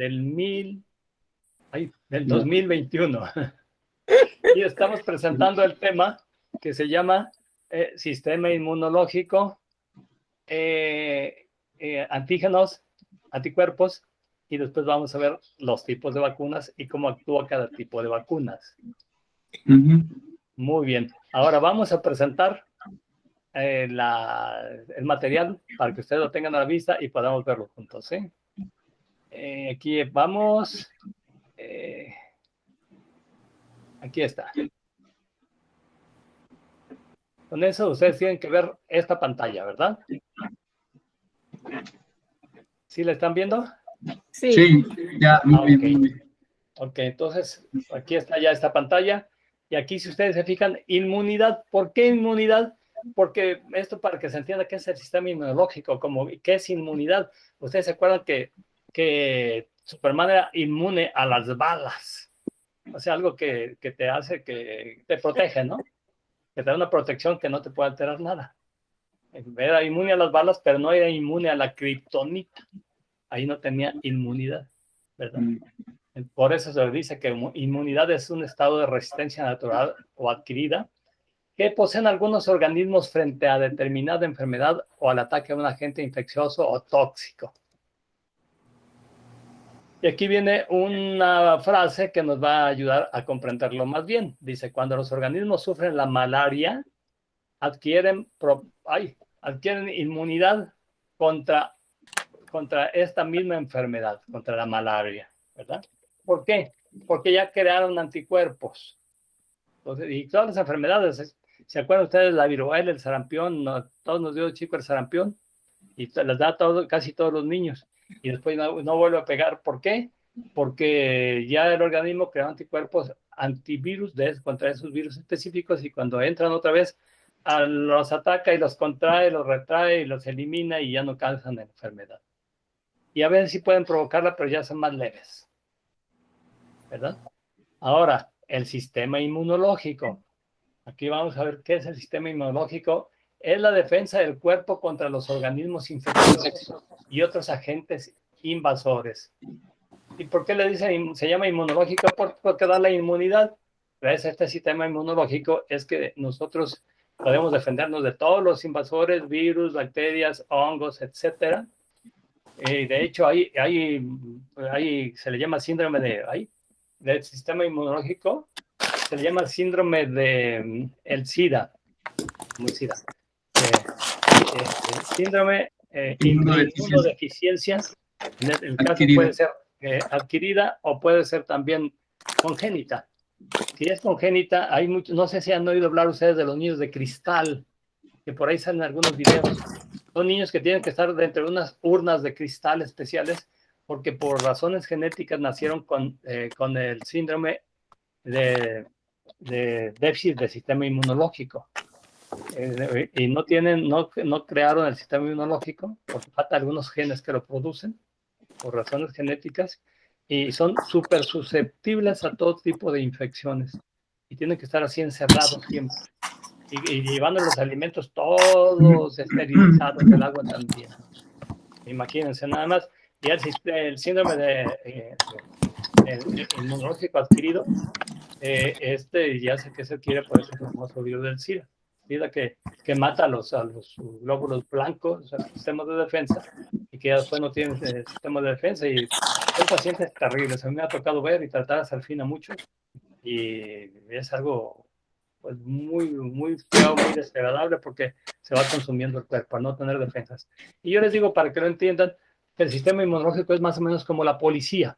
del 2021. Y estamos presentando el tema que se llama Sistema Inmunológico, antígenos, anticuerpos, y después vamos a ver los tipos de vacunas y cómo actúa cada tipo de vacunas. Muy bien. Ahora vamos a presentar el material para que ustedes lo tengan a la vista y podamos verlo juntos. Aquí vamos. Aquí está. Con eso ustedes tienen que ver esta pantalla, ¿verdad? ¿Sí la están viendo? Sí, ya, muy bien. Ok, entonces aquí está ya esta pantalla. Y aquí, si ustedes se fijan, inmunidad. ¿Por qué inmunidad? Porque esto para que se entienda qué es el sistema inmunológico, como qué es inmunidad. Ustedes se acuerdan que Superman era inmune a las balas. O sea, algo que te hace, que te protege, ¿no? Que te da una protección que no te puede alterar nada. Era inmune a las balas, pero no era inmune a la kriptonita. Ahí no tenía inmunidad, ¿verdad? Por eso se dice que inmunidad es un estado de resistencia natural o adquirida que poseen algunos organismos frente a determinada enfermedad o al ataque de un agente infeccioso o tóxico. Y aquí viene una frase que nos va a ayudar a comprenderlo más bien. Dice, cuando los organismos sufren la malaria, adquieren inmunidad contra esta misma enfermedad, contra la malaria, ¿verdad? ¿Por qué? Porque ya crearon anticuerpos. Entonces, y todas las enfermedades, ¿se acuerdan ustedes? La viruela, el sarampión, todos nos dio chico el sarampión y las da casi todos los niños. Y después no vuelve a pegar. ¿Por qué? Porque ya el organismo creó anticuerpos antivirus contra esos virus específicos y cuando entran otra vez, los ataca y los contrae, los retrae y los elimina y ya no causan la enfermedad. Y a veces sí pueden provocarla, pero ya son más leves, ¿verdad? Ahora, el sistema inmunológico. Aquí vamos a ver qué es el sistema inmunológico. Es la defensa del cuerpo contra los organismos infecciosos y otros agentes invasores. ¿Y por qué le dicen, se llama inmunológico? Porque da la inmunidad. Gracias a este sistema inmunológico es que nosotros podemos defendernos de todos los invasores, virus, bacterias, hongos, etcétera. De hecho, se le llama síndrome del sistema inmunológico, se le llama síndrome de el SIDA, como el SIDA. Síndrome inmunodeficiencia, en el caso puede ser adquirida o puede ser también congénita. Si es congénita, no sé si han oído hablar ustedes de los niños de cristal, que por ahí salen algunos videos. Son niños que tienen que estar dentro de unas urnas de cristal especiales porque por razones genéticas nacieron con el síndrome de déficit del sistema inmunológico. Y no crearon el sistema inmunológico porque faltan algunos genes que lo producen por razones genéticas y son súper susceptibles a todo tipo de infecciones y tienen que estar así encerrados siempre y llevando los alimentos todos esterilizados, el agua también. Imagínense nada más. Y el síndrome el inmunológico adquirido, ya sé que se adquiere por ese famoso virus del SIDA. SIDA que mata a los glóbulos blancos, a los sistemas de defensa, y que ya después no tienen sistema de defensa. Y son pacientes terribles. A mí me ha tocado ver y tratar hasta el fin a muchos. Y es algo pues muy, muy feo, muy desagradable porque se va consumiendo el cuerpo al no tener defensas. Y yo les digo, para que lo entiendan, que el sistema inmunológico es más o menos como la policía.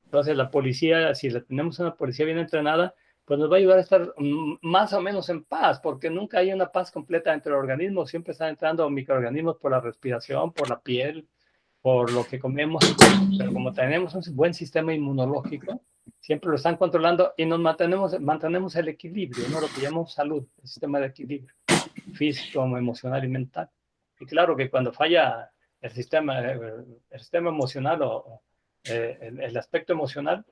Entonces, la policía, si tenemos una policía bien entrenada, pues nos va a ayudar a estar más o menos en paz, porque nunca hay una paz completa entre organismos, siempre están entrando microorganismos por la respiración, por la piel, por lo que comemos, pero como tenemos un buen sistema inmunológico, siempre lo están controlando y nos mantenemos el equilibrio, ¿no? Lo que llamamos salud, el sistema de equilibrio físico, emocional y mental. Y claro que cuando falla el sistema emocional o el aspecto emocional,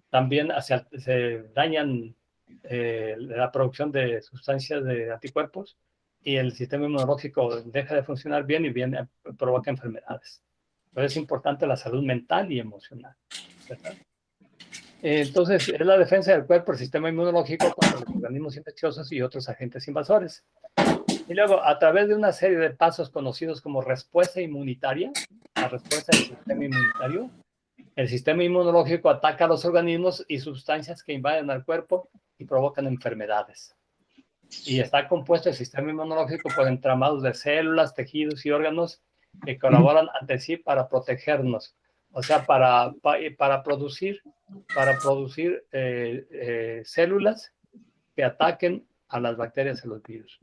también se dañan la producción de sustancias de anticuerpos y el sistema inmunológico deja de funcionar bien y provoca enfermedades. Pero es importante la salud mental y emocional, ¿verdad? Entonces, es la defensa del cuerpo, el sistema inmunológico contra los organismos infecciosos y otros agentes invasores. Y luego, a través de una serie de pasos conocidos como respuesta inmunitaria, la respuesta del sistema inmunitario, el sistema inmunológico ataca a los organismos y sustancias que invaden al cuerpo y provocan enfermedades. Y está compuesto el sistema inmunológico por entramados de células, tejidos y órganos que colaboran entre sí para protegernos. O sea, para producir células que ataquen a las bacterias y los virus.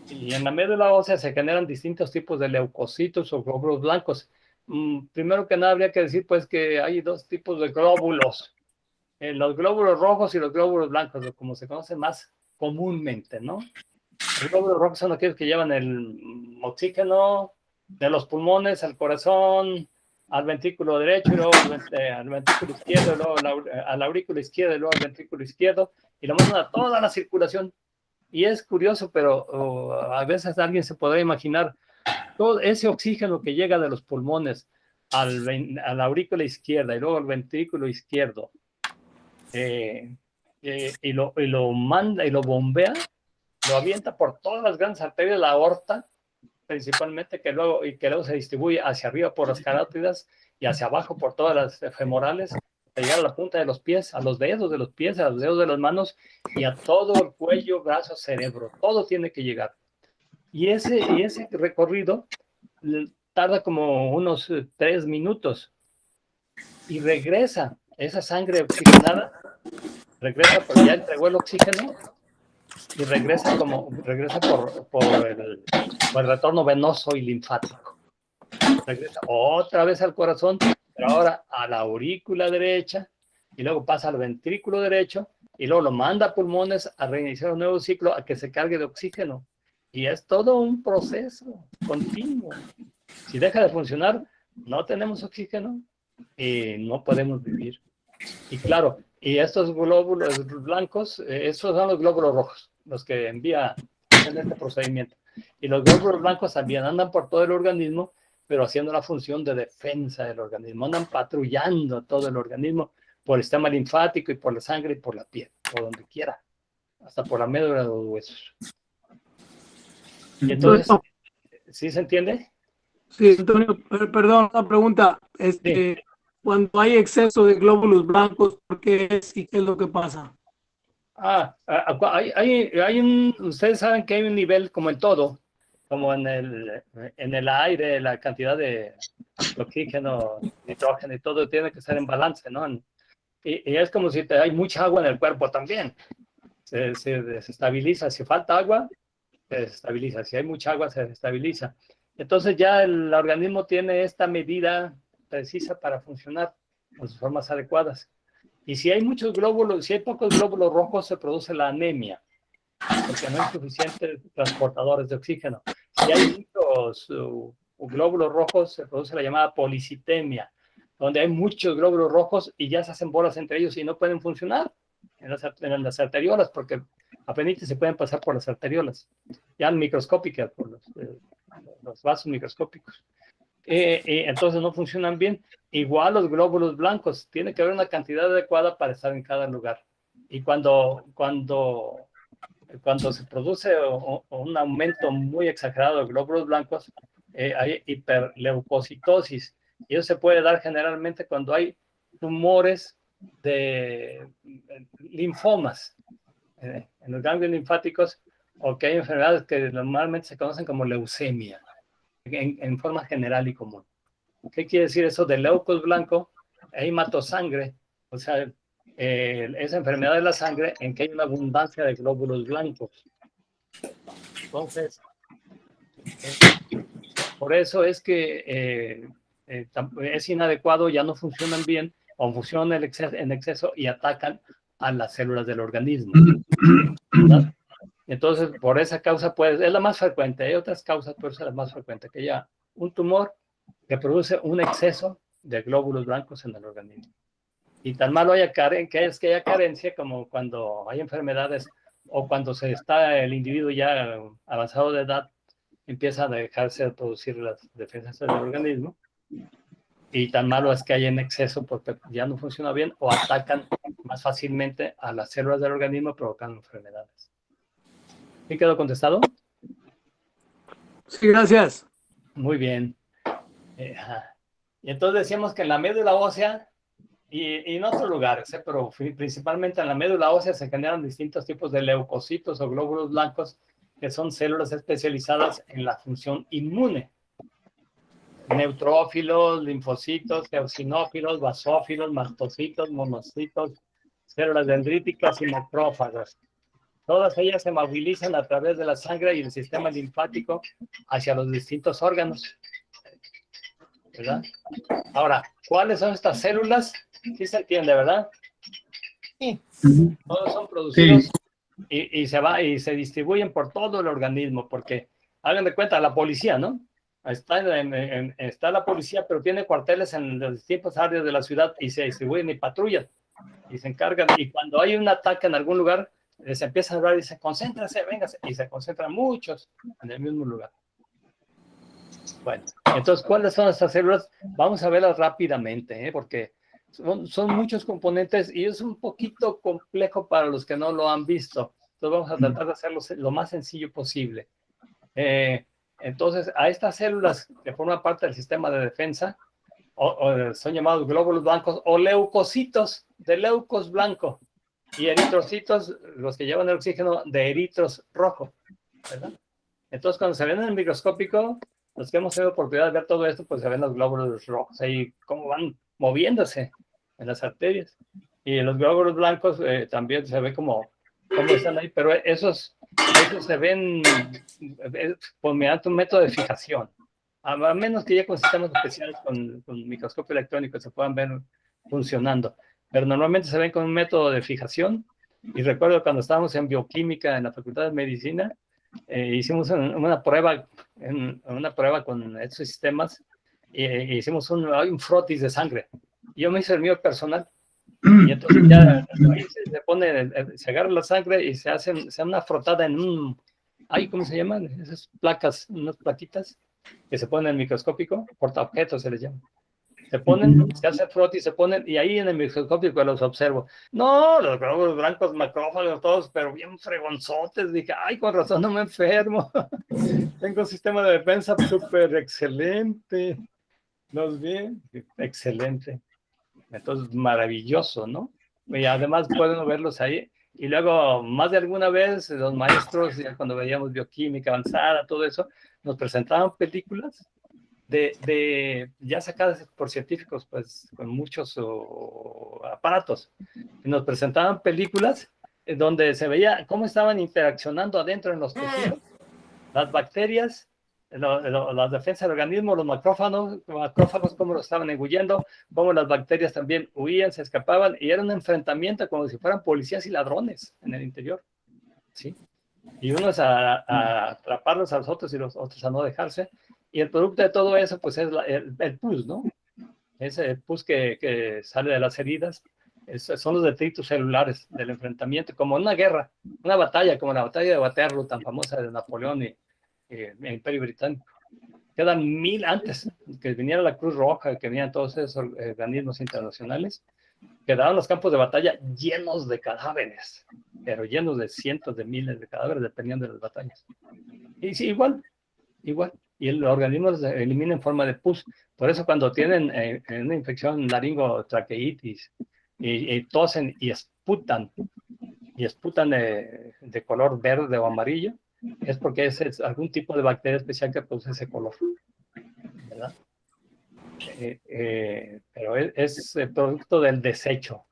Y en la médula ósea se generan distintos tipos de leucocitos o glóbulos blancos. Primero que nada habría que decir pues que hay dos tipos de glóbulos. Los glóbulos rojos y los glóbulos blancos, como se conoce más comúnmente, ¿no? Los glóbulos rojos son aquellos que llevan el oxígeno de los pulmones al corazón, al ventrículo derecho, y luego al ventrículo izquierdo, luego a la aurícula izquierda, y luego al ventrículo izquierdo, y lo mandan a toda la circulación. Y es curioso, pero a veces alguien se podrá imaginar todo ese oxígeno que llega de los pulmones a la aurícula izquierda y luego al ventrículo izquierdo, y lo manda y lo bombea, lo avienta por todas las grandes arterias de la aorta, principalmente, que luego se distribuye hacia arriba por las carótidas y hacia abajo por todas las femorales, hasta llegar a la punta de los pies, a los dedos de los pies, a los dedos de las manos y a todo el cuello, brazos, cerebro. Todo tiene que llegar. Y ese recorrido tarda como unos 3 minutos y regresa esa sangre oxigenada, regresa porque ya entregó el oxígeno y regresa por el retorno venoso y linfático. Regresa otra vez al corazón, pero ahora a la aurícula derecha, y luego pasa al ventrículo derecho, y luego lo manda a pulmones a reiniciar un nuevo ciclo, a que se cargue de oxígeno. Y es todo un proceso continuo. Si deja de funcionar, no tenemos oxígeno y no podemos vivir. Y claro, y estos glóbulos blancos, esos son los glóbulos rojos, los que hacen este procedimiento. Y los glóbulos blancos también andan por todo el organismo, pero haciendo la función de defensa del organismo. Andan patrullando todo el organismo por el sistema linfático y por la sangre y por la piel, por donde quiera, hasta por la médula de los huesos. Y entonces, ¿sí se entiende? Sí, Antonio, perdón, una pregunta. Sí. Cuando hay exceso de glóbulos blancos, ¿por qué es y qué es lo que pasa? Ustedes saben que hay un nivel como en todo, como en el aire, la cantidad de oxígeno, nitrógeno y todo tiene que estar en balance, ¿no? Y es como si hay mucha agua en el cuerpo también. Se desestabiliza. Si falta agua, se desestabiliza. Si hay mucha agua, se desestabiliza. Entonces ya el organismo tiene esta medida precisa para funcionar con sus formas adecuadas. Y si hay pocos glóbulos rojos, se produce la anemia, porque no hay suficientes transportadores de oxígeno. Si hay muchos glóbulos rojos, se produce la llamada policitemia, donde hay muchos glóbulos rojos y ya se hacen bolas entre ellos y no pueden funcionar en las arteriolas, porque apenas se pueden pasar por las arteriolas, ya microscópicas, por los vasos microscópicos. Entonces no funcionan bien. Igual los glóbulos blancos, tiene que haber una cantidad adecuada para estar en cada lugar. Y cuando se produce un aumento muy exagerado de glóbulos blancos, hay hiperleucocitosis. Y eso se puede dar generalmente cuando hay tumores de linfomas en los ganglios linfáticos, o que hay enfermedades que normalmente se conocen como leucemia, en forma general y común. ¿Qué quiere decir eso de leucos blanco? Hematosangre, o sea, esa enfermedad de la sangre en que hay una abundancia de glóbulos blancos. Entonces, por eso es que es inadecuado, ya no funcionan bien, o funcionan en exceso y atacan a las células del organismo, ¿verdad? Entonces, por esa causa, pues, es la más frecuente. Hay otras causas, pero es la más frecuente, que haya un tumor que produce un exceso de glóbulos blancos en el organismo. Y tan malo que haya carencia como cuando hay enfermedades o cuando el individuo ya avanzado de edad empieza a dejarse de producir las defensas del organismo, y tan malo es que hay en exceso porque ya no funciona bien o atacan más fácilmente a las células del organismo provocando enfermedades. ¿Sí quedó contestado? Sí, gracias. Muy bien. Y entonces decíamos que en la médula ósea y en otros lugares, pero principalmente en la médula ósea se generan distintos tipos de leucocitos o glóbulos blancos, que son células especializadas en la función inmune. Neutrófilos, linfocitos, eosinófilos, basófilos, mastocitos, monocitos, células dendríticas y macrófagos. Todas ellas se movilizan a través de la sangre y el sistema linfático hacia los distintos órganos, ¿verdad? Ahora, ¿cuáles son estas células? Sí se entiende, ¿verdad? Sí. Todos son producidos Sí. y se distribuyen por todo el organismo, porque hagan de cuenta, la policía, ¿no? Está la policía, pero tiene cuarteles en las distintas áreas de la ciudad y se distribuyen y patrullan y se encargan. Y cuando hay un ataque en algún lugar, se empieza a hablar y dice, concéntrase, véngase, y se concentran muchos en el mismo lugar. Bueno, entonces, ¿cuáles son estas células? Vamos a verlas rápidamente, porque son muchos componentes y es un poquito complejo para los que no lo han visto. Entonces, vamos a tratar de hacerlo lo más sencillo posible. Entonces, a estas células que forman parte del sistema de defensa, son llamados glóbulos blancos o leucocitos de leucos blanco, y eritrocitos, los que llevan el oxígeno, de eritros rojo, ¿verdad? Entonces, cuando se ven en el microscópico, los que hemos tenido oportunidad de ver todo esto, pues se ven los glóbulos rojos ahí, cómo van moviéndose en las arterias. Y los glóbulos blancos también se ve cómo están ahí, pero esos se ven por mediante un método de fijación. A menos que ya con sistemas especiales, con microscopio electrónico, se puedan ver funcionando. Pero normalmente se ven con un método de fijación. Y recuerdo cuando estábamos en bioquímica en la Facultad de Medicina, hicimos una prueba con estos sistemas y hicimos un frotis de sangre. Yo me hice el mío personal. Y entonces ya se agarra la sangre y se hace una frotada en ¿cómo se llaman? Esas placas, unas plaquitas que se ponen en el microscópico, portaobjetos se les llama. Se ponen, se hace frotis, se ponen, y ahí en el microscópico los observo. No, los glóbulos blancos, macrófagos, todos, pero bien fregonzotes. Dije, con razón no me enfermo. Tengo un sistema de defensa súper excelente. ¿Los bien? Excelente. Entonces, maravilloso, ¿no? Y además pueden verlos ahí. Y luego, más de alguna vez, los maestros, ya cuando veíamos bioquímica avanzada, todo eso, nos presentaban películas ya sacadas por científicos, pues, con muchos aparatos. Y nos presentaban películas donde se veía cómo estaban interaccionando adentro en los tejidos, las bacterias, las defensas del organismo, los macrófagos, cómo lo estaban engullendo, cómo las bacterias también huían, se escapaban, y era un enfrentamiento como si fueran policías y ladrones en el interior, ¿sí? Y unos a atraparlos a los otros y los otros a no dejarse, y el producto de todo eso, pues, es el pus, ¿no? Ese pus que sale de las heridas, son los detritos celulares del enfrentamiento, como una guerra, una batalla, como la batalla de Waterloo, tan famosa de Napoleón y el Imperio Británico. Quedan 1000 antes que viniera la Cruz Roja, que vinieran todos esos organismos internacionales, quedaron los campos de batalla llenos de cadáveres, pero llenos de cientos de miles de cadáveres, dependiendo de las batallas. Y sí, igual. Y el organismo se elimina en forma de pus. Por eso cuando tienen una infección laringotraqueitis y tosen y esputan de color verde o amarillo, es porque es algún tipo de bacteria especial que produce ese color, ¿verdad? Pero es el producto del desecho.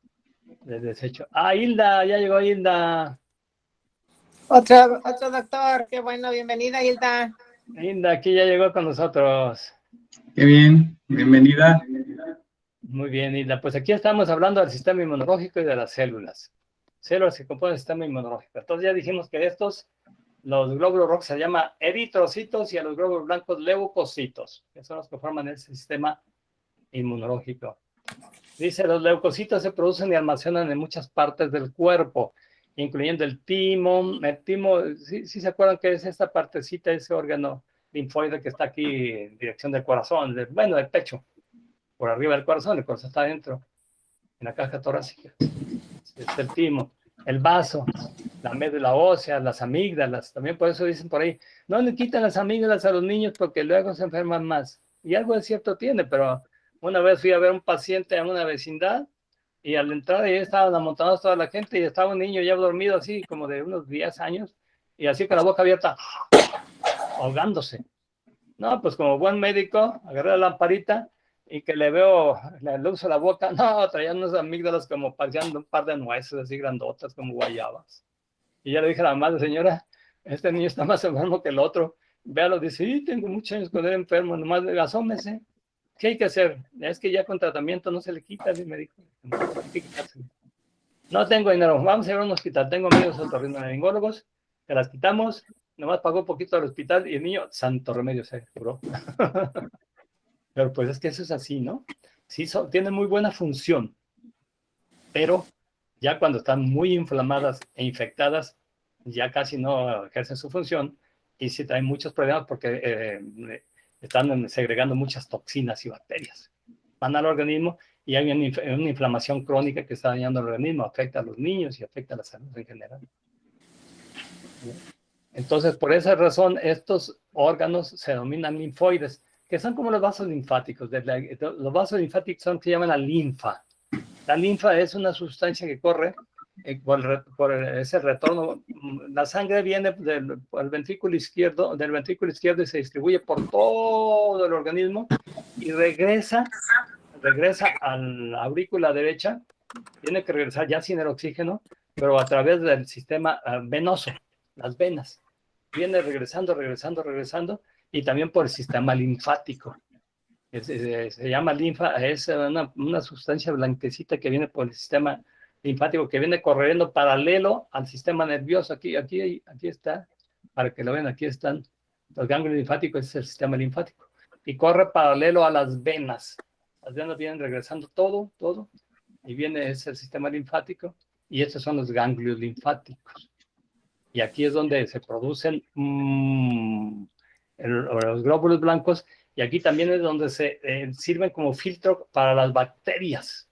Hilda, ya llegó Hilda. Otro doctor, qué bueno, bienvenida Hilda. Hilda, aquí ya llegó con nosotros. Qué bien, bienvenida. Muy bien, Hilda. Pues aquí estamos hablando del sistema inmunológico y de las células. Células que componen el sistema inmunológico. Entonces ya dijimos que los glóbulos rojos se llaman eritrocitos y a los glóbulos blancos leucocitos, que son los que forman el sistema inmunológico. Dice, los leucocitos se producen y almacenan en muchas partes del cuerpo, incluyendo el timo. El timo, ¿sí se acuerdan que es esta partecita, ese órgano linfoide que está aquí en dirección del corazón, del pecho, por arriba del corazón. El corazón está adentro, en la caja torácica. Es el timo, el vaso, la médula ósea, las amígdalas. También por eso dicen por ahí, no le quitan las amígdalas a los niños porque luego se enferman más. Y algo de cierto tiene, pero una vez fui a ver un paciente en una vecindad y al entrar ahí estaban amontonados toda la gente y estaba un niño ya dormido así como de unos 10 años y así con la boca abierta, ahogándose. No, pues como buen médico, agarré la lamparita y que le veo la luz a la boca. No, traían unas amígdalas como parecían un par de nueces así grandotas como guayabas. Y ya le dije a la madre, señora, este niño está más enfermo que el otro. Véalo, dice, sí, tengo muchos años con él enfermo, nomás asómese. ¿Qué hay que hacer? Es que ya con tratamiento no se le quita, y me dijo. No tengo dinero, vamos a ir a un hospital, tengo amigos otorrinolaringólogos, te las quitamos, nomás pagó un poquito al hospital y el niño, santo remedio, se curó. Pero pues es que eso es así, ¿no? Sí, tienen muy buena función, pero ya cuando están muy inflamadas e infectadas, ya casi no ejercen su función y sí traen muchos problemas porque están segregando muchas toxinas y bacterias. Van al organismo y hay una inflamación crónica que está dañando el organismo, afecta a los niños y afecta a la salud en general. Entonces, por esa razón, estos órganos se denominan linfoides, que son como los vasos linfáticos. Los vasos linfáticos son que se llaman la linfa. La linfa es una sustancia que corre por ese retorno. La sangre viene del ventrículo izquierdo y se distribuye por todo el organismo y regresa a la aurícula derecha. Tiene que regresar ya sin el oxígeno, pero a través del sistema venoso, las venas. Viene regresando, y también por el sistema linfático. Se llama linfa, es una sustancia blanquecita que viene por el sistema linfático, que viene corriendo paralelo al sistema nervioso. Aquí está, para que lo vean, aquí están los ganglios linfáticos, es el sistema linfático, y corre paralelo a las venas. Las venas vienen regresando todo, y es el sistema linfático, y estos son los ganglios linfáticos. Y aquí es donde se producen los glóbulos blancos, y aquí también es donde se sirven como filtro para las bacterias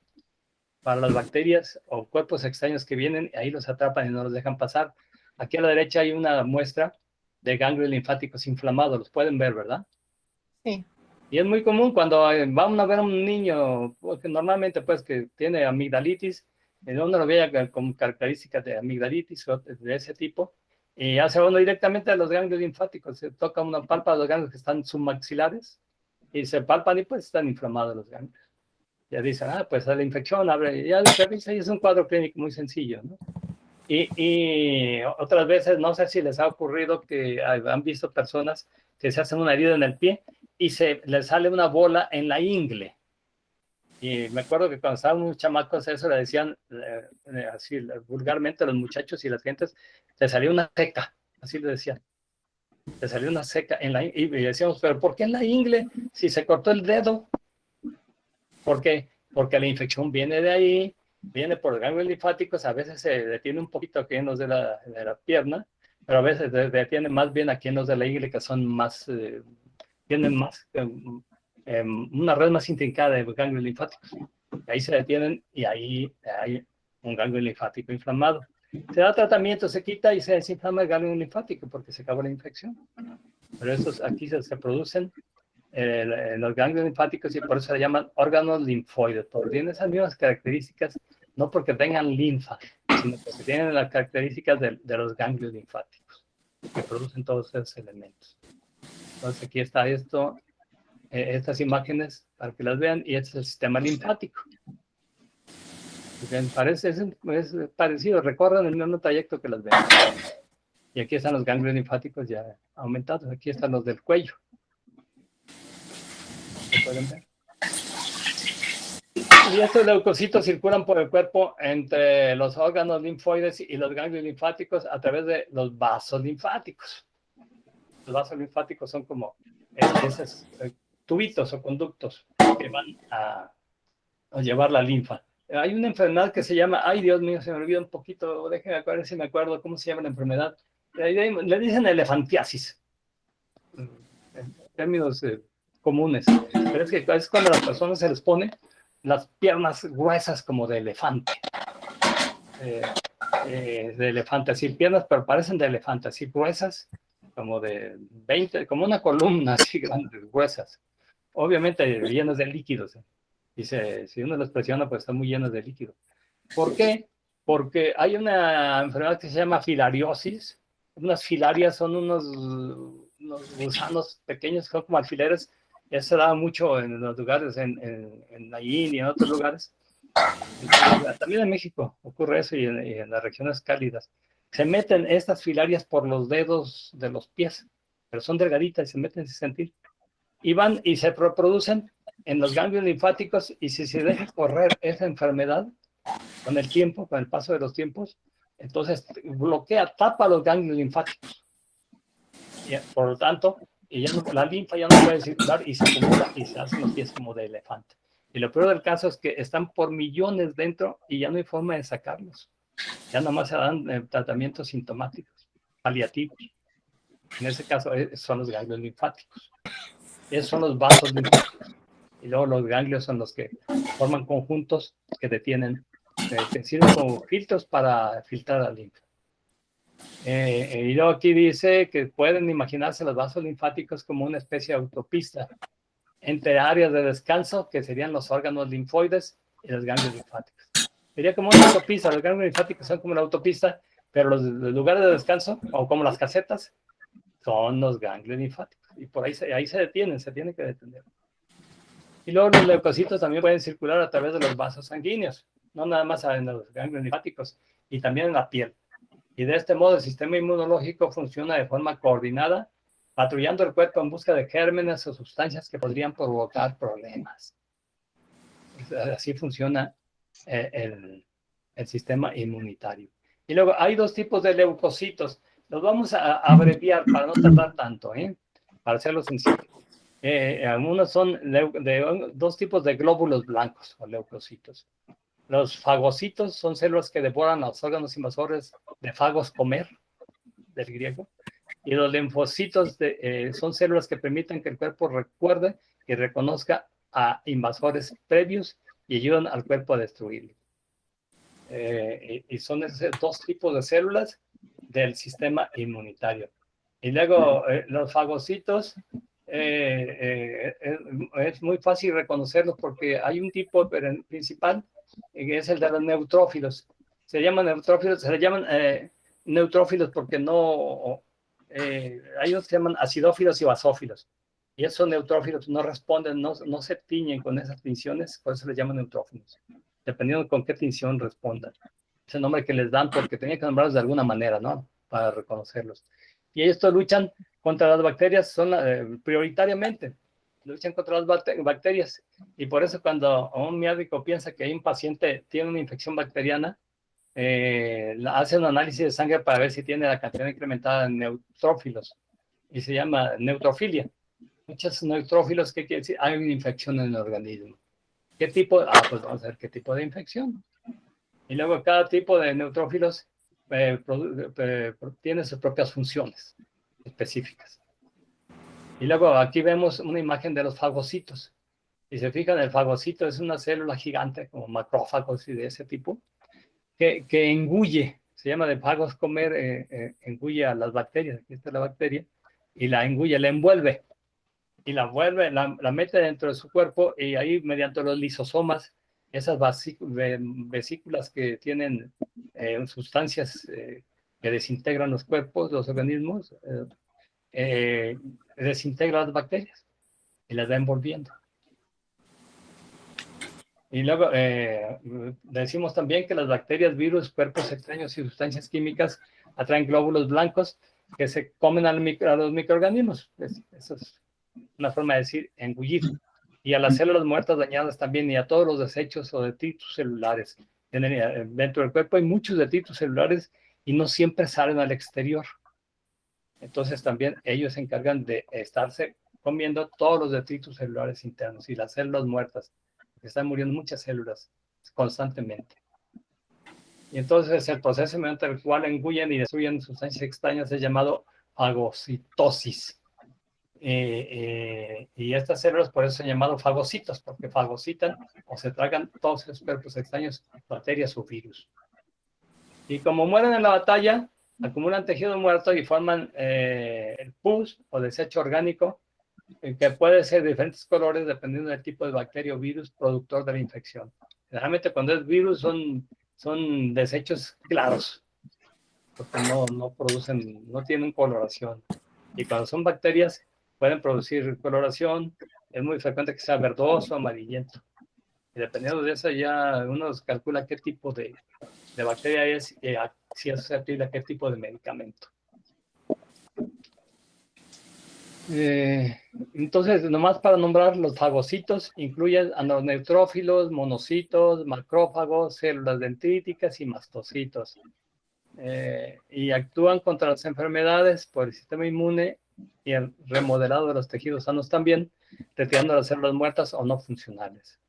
o cuerpos extraños que vienen, ahí los atrapan y no los dejan pasar. Aquí a la derecha hay una muestra de ganglios linfáticos inflamados, los pueden ver, ¿verdad? Sí. Y es muy común cuando vamos a ver a un niño, porque normalmente pues que tiene amigdalitis, uno lo ve con características de amigdalitis o de ese tipo, y hace uno directamente a los ganglios linfáticos, se toca una palpa de los ganglios que están submaxilares, y se palpan y pues están inflamados los ganglios. Ya dicen, pues la infección, abre, ya se revisa y es un cuadro clínico muy sencillo, ¿no? Y otras veces, no sé si les ha ocurrido que han visto personas que se hacen una herida en el pie y les sale una bola en la ingle. Y me acuerdo que cuando estaban unos chamacos eso le decían así vulgarmente a los muchachos y las gentes, te salió una seca, así le decían. Te salió una seca en la ingle. Y decíamos, pero ¿por qué en la ingle? Si se cortó el dedo. ¿Por qué? Porque la infección viene de ahí, viene por los ganglios linfáticos, a veces se detiene un poquito aquí en los de la pierna, pero a veces se detiene más bien aquí en los de la ingle, que son más, tienen más, una red más intrincada de ganglios linfáticos. Ahí se detienen y ahí hay un ganglio linfático inflamado. Se da tratamiento, se quita y se desinflama el ganglio linfático porque se acabó la infección. Pero estos aquí se producen los ganglios linfáticos y por eso se llaman órganos linfoides, porque tienen esas mismas características, no porque tengan linfa, sino porque tienen las características de los ganglios linfáticos que producen todos esos elementos. Entonces aquí está estas imágenes para que las vean, y este es el sistema linfático. Parece, es parecido, recorren el mismo trayecto que las venas. Y aquí están los ganglios linfáticos ya aumentados, aquí están los del cuello. ¿Pueden ver? Y estos leucocitos circulan por el cuerpo entre los órganos linfoides y los ganglios linfáticos a través de los vasos linfáticos. Los vasos linfáticos son como esos tubitos o conductos que van a llevar la linfa. Hay una enfermedad que se llama, ay Dios mío, se me olvidó un poquito, déjenme ver si me acuerdo cómo se llama la enfermedad. Le dicen elefantiasis. términos comunes, pero es que es cuando a las personas se les pone las piernas gruesas como de elefante. De elefante, así piernas, pero parecen de elefante, así gruesas, como de 20, como una columna así grandes, gruesas. Obviamente llenas de líquidos. Dice, si uno los presiona, pues están muy llenos de líquido. ¿Por qué? Porque hay una enfermedad que se llama filariosis. Unas filarias son unos gusanos pequeños, son como alfileres. Eso se da mucho en los lugares, en la India y en otros lugares. También en México ocurre eso y en las regiones cálidas. Se meten estas filarias por los dedos de los pies, pero son delgaditas y se meten sin sentir. Y van y se reproducen en los ganglios linfáticos, y si se deja correr esa enfermedad con el tiempo, con el paso de los tiempos, entonces bloquea, tapa los ganglios linfáticos. Y, por lo tanto, la linfa ya no puede circular y se acumula y se hacen los pies como de elefante. Y lo peor del caso es que están por millones dentro y ya no hay forma de sacarlos. Ya nomás se dan tratamientos sintomáticos, paliativos. En ese caso son los ganglios linfáticos. Esos son los vasos linfáticos. Y luego los ganglios son los que forman conjuntos que detienen, que sirven como filtros para filtrar la linfa. Y luego aquí dice que pueden imaginarse los vasos linfáticos como una especie de autopista entre áreas de descanso, que serían los órganos linfoides y los ganglios linfáticos. Sería como una autopista, los ganglios linfáticos son como la autopista, pero los lugares de descanso, o como las casetas, son los ganglios linfáticos. Y por ahí se detienen, se tienen que detener. Y luego los leucocitos también pueden circular a través de los vasos sanguíneos, no nada más en los ganglios linfáticos, y también en la piel. Y de este modo el sistema inmunológico funciona de forma coordinada, patrullando el cuerpo en busca de gérmenes o sustancias que podrían provocar problemas. Así funciona el sistema inmunitario. Y luego hay dos tipos de leucocitos. Los vamos a abreviar para no tardar tanto, para hacerlo sencillo. Algunos son dos tipos de glóbulos blancos o leucocitos. Los fagocitos son células que devoran los órganos invasores de fagos, comer, del griego. Y los linfocitos son células que permiten que el cuerpo recuerde y reconozca a invasores previos y ayudan al cuerpo a destruirlo. Y son esos dos tipos de células del sistema inmunitario. Y luego los fagocitos, es muy fácil reconocerlos porque hay un tipo principal, que es el de los neutrófilos. Se llaman neutrófilos porque no... hay otros que se llaman acidófilos y basófilos. Y esos neutrófilos no responden, no se tiñen con esas tinciones, por eso les llaman neutrófilos, dependiendo con qué tinción respondan. Es el nombre que les dan porque tenían que nombrarlos de alguna manera, ¿no? Para reconocerlos. Y estos luchan contra las bacterias, prioritariamente, luchan contra las bacterias. Y por eso cuando un médico piensa que hay un paciente tiene una infección bacteriana, hace un análisis de sangre para ver si tiene la cantidad incrementada de neutrófilos. Y se llama neutrofilia. Muchos neutrófilos, ¿qué quiere decir? Hay una infección en el organismo. ¿Qué tipo? Pues vamos a ver qué tipo de infección. Y luego cada tipo de neutrófilos tiene sus propias funciones específicas. Y luego aquí vemos una imagen de los fagocitos. Si se fijan, el fagocito es una célula gigante, como macrófagos y de ese tipo, que engulle, se llama de fagos comer, engulle a las bacterias, aquí está la bacteria, y la engulle, la envuelve, y la mete dentro de su cuerpo, y ahí mediante los lisosomas, esas vesículas que tienen sustancias que desintegran los cuerpos, los organismos, desintegra las bacterias y las va envolviendo. Y luego decimos también que las bacterias, virus, cuerpos extraños y sustancias químicas atraen glóbulos blancos que se comen a los microorganismos. Eso es una forma de decir engullir. Y a las células muertas dañadas también, y a todos los desechos o detritus celulares. Dentro del cuerpo hay muchos detritus celulares y no siempre salen al exterior. Entonces también ellos se encargan de estarse comiendo todos los detritus celulares internos y las células muertas. Están muriendo muchas células constantemente. Y entonces el proceso mediante el cual engullen y destruyen sustancias extrañas es llamado fagocitosis. Y estas células por eso se han llamado fagocitos, porque fagocitan o se tragan todos esos cuerpos extraños, bacterias o virus. Y como mueren en la batalla, acumulan tejido muerto y forman el pus o desecho orgánico, que puede ser de diferentes colores dependiendo del tipo de bacteria o virus productor de la infección. Generalmente cuando es virus son desechos claros, porque no producen, no tienen coloración. Y cuando son bacterias, pueden producir coloración. Es muy frecuente que sea verdoso o amarillento. Y dependiendo de eso, ya uno calcula qué tipo de bacteria es y si es susceptible a qué tipo de medicamento. Entonces, nomás para nombrar los fagocitos, incluyen a los neutrófilos, monocitos, macrófagos, células dendríticas y mastocitos. Y actúan contra las enfermedades por el sistema inmune y el remodelado de los tejidos sanos también, retirando las células muertas o no funcionales.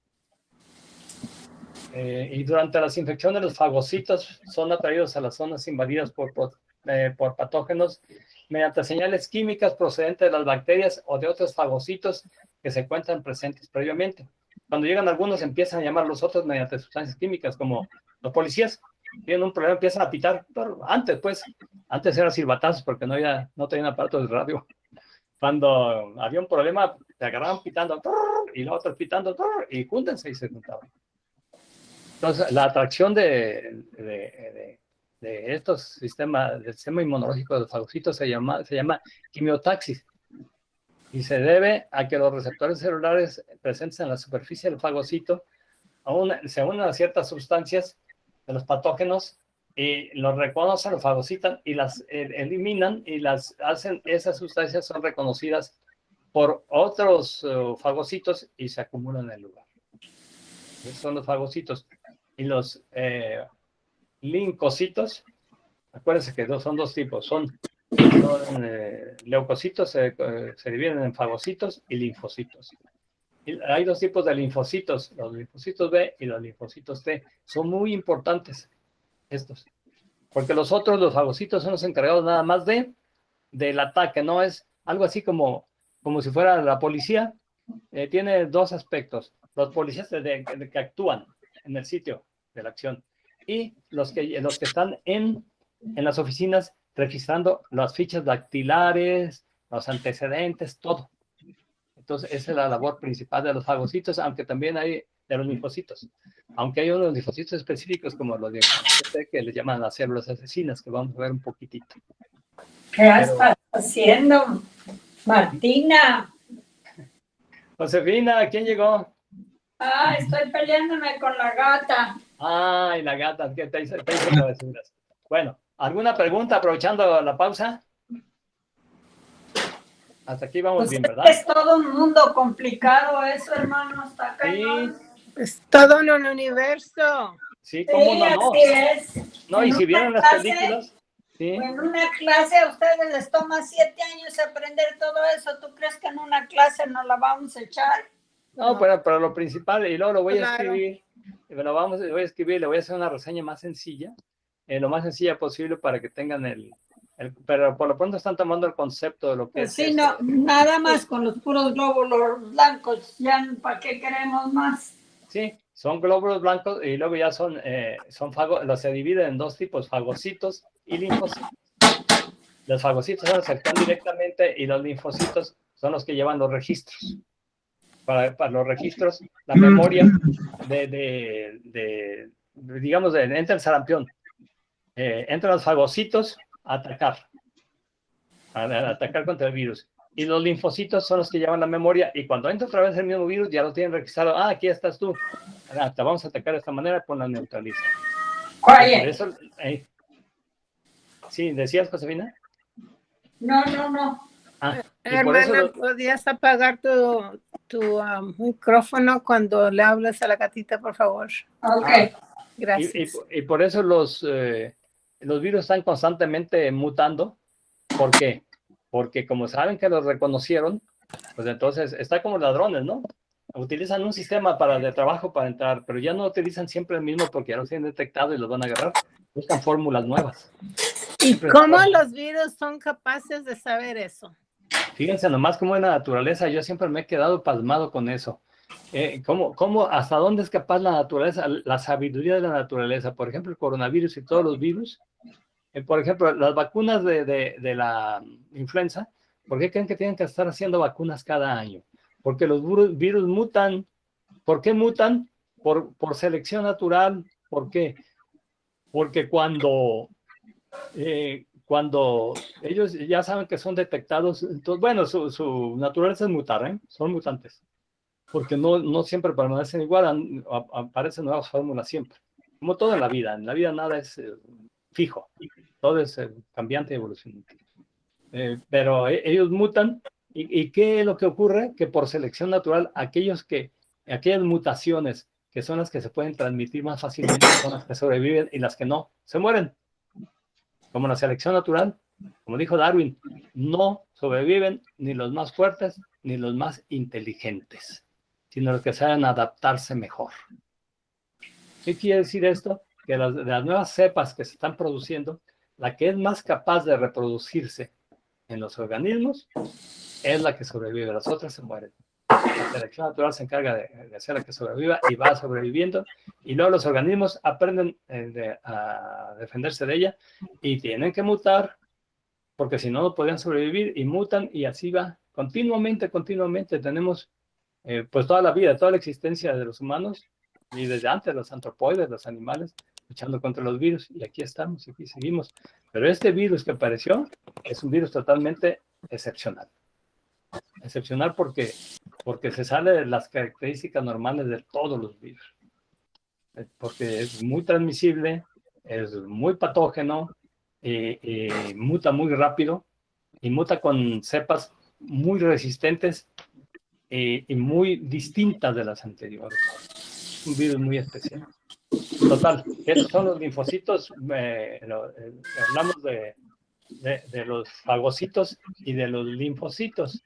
Y durante las infecciones, los fagocitos son atraídos a las zonas invadidas por patógenos mediante señales químicas procedentes de las bacterias o de otros fagocitos que se encuentran presentes previamente. Cuando llegan algunos, empiezan a llamar a los otros mediante sustancias químicas, como los policías tienen un problema, empiezan a pitar. Antes eran silbatazos porque no tenían aparatos de radio. Cuando había un problema, se agarraban pitando y los otros pitando y júntense y se juntaban. Entonces, la atracción de estos sistemas, del sistema inmunológico de los fagocitos se llama quimiotaxis y se debe a que los receptores celulares presentes en la superficie del fagocito se unen a ciertas sustancias de los patógenos y los reconocen, los fagocitan y las eliminan y las hacen, esas sustancias son reconocidas por otros fagocitos y se acumulan en el lugar. Esos son los fagocitos. Y los linfocitos, acuérdense que son dos tipos, son leucocitos, se dividen en fagocitos y linfocitos. Y hay dos tipos de linfocitos, los linfocitos B y los linfocitos T. Son muy importantes estos, porque los fagocitos son los encargados nada más del ataque, no es algo así como si fuera la policía. Tiene dos aspectos, los policías que actúan en el sitio de la acción y los que están en las oficinas registrando las fichas dactilares, los antecedentes, todo. Entonces, esa es la labor principal de los fagocitos, aunque también hay de los linfocitos. Aunque hay unos linfocitos específicos como los linfocitos que les llaman las células asesinas, que vamos a ver un poquitito. ¿Qué estás haciendo, Martina? Josefina, ¿quién llegó? Estoy peleándome con la gata. Ay, la gata, ¿qué te hizo travesuras? Bueno, ¿alguna pregunta aprovechando la pausa? Hasta aquí vamos Pues bien, ¿verdad? Es todo un mundo complicado eso, hermano. Está cañón. Es todo en un universo. Sí, ¿cómo no? Así es. No, y si vieron las películas, sí. En una clase a ustedes les toma 7 años aprender todo eso. ¿Tú crees que en una clase nos la vamos a echar? No, pero lo principal, y luego lo voy a escribir, le voy a hacer una reseña más sencilla, lo más sencilla posible para que tengan pero por lo pronto están tomando el concepto de lo que es. Sí, no, nada más con los puros glóbulos blancos, ya para qué queremos más. Sí, son glóbulos blancos y luego ya se dividen en dos tipos, fagocitos y linfocitos. Los fagocitos son los que actúan directamente y los linfocitos son los que llevan los registros. Para los registros, la memoria digamos, entra el sarampión, entran los fagocitos a atacar contra el virus. Y los linfocitos son los que llevan la memoria y cuando entra otra vez el mismo virus ya lo tienen registrado. Aquí estás tú. Te vamos a atacar de esta manera, pues la neutraliza. Eso, sí, ¿decías, Josefina? No. Hermana, ¿podrías apagar tu micrófono cuando le hablas a la gatita, por favor? Ok. Gracias. Y por eso los virus están constantemente mutando. ¿Por qué? Porque como saben que los reconocieron, pues entonces está como ladrones, ¿no? Utilizan un sistema de trabajo para entrar, pero ya no utilizan siempre el mismo porque ya los tienen detectado y los van a agarrar. Buscan fórmulas nuevas. ¿Y cómo los virus son capaces de saber eso? Fíjense nomás cómo en la naturaleza, yo siempre me he quedado pasmado con eso. ¿Hasta dónde es capaz la naturaleza, la sabiduría de la naturaleza? Por ejemplo, el coronavirus y todos los virus. Por ejemplo, las vacunas de la influenza, ¿por qué creen que tienen que estar haciendo vacunas cada año? Porque los virus mutan. ¿Por qué mutan? Por selección natural. ¿Por qué? Porque cuando ellos ya saben que son detectados, entonces, bueno, su naturaleza es mutar, ¿eh? Son mutantes, porque no siempre permanecen igual, aparecen nuevas fórmulas siempre, como todo en la vida nada es fijo, todo es cambiante y evolucionante. Pero ellos mutan, ¿y qué es lo que ocurre? Que por selección natural, aquellas mutaciones que son las que se pueden transmitir más fácilmente son las que sobreviven y las que no, se mueren. Como la selección natural, como dijo Darwin, no sobreviven ni los más fuertes ni los más inteligentes, sino los que saben adaptarse mejor. ¿Qué quiere decir esto? Que de las nuevas cepas que se están produciendo, la que es más capaz de reproducirse en los organismos es la que sobrevive, las otras se mueren. La selección natural se encarga de hacer la que sobreviva y va sobreviviendo, y luego los organismos aprenden a defenderse de ella y tienen que mutar, porque si no, no podrían sobrevivir, y mutan, y así va continuamente. Tenemos pues toda la vida, toda la existencia de los humanos, y desde antes los antropoides, los animales, luchando contra los virus, y aquí estamos, y aquí seguimos. Pero este virus que apareció es un virus totalmente excepcional. Excepcional porque se sale de las características normales de todos los virus. Porque es muy transmisible, es muy patógeno, muta muy rápido, y muta con cepas muy resistentes y muy distintas de las anteriores. Es un virus muy especial. Total, estos son los linfocitos, hablamos de los fagocitos y de los linfocitos.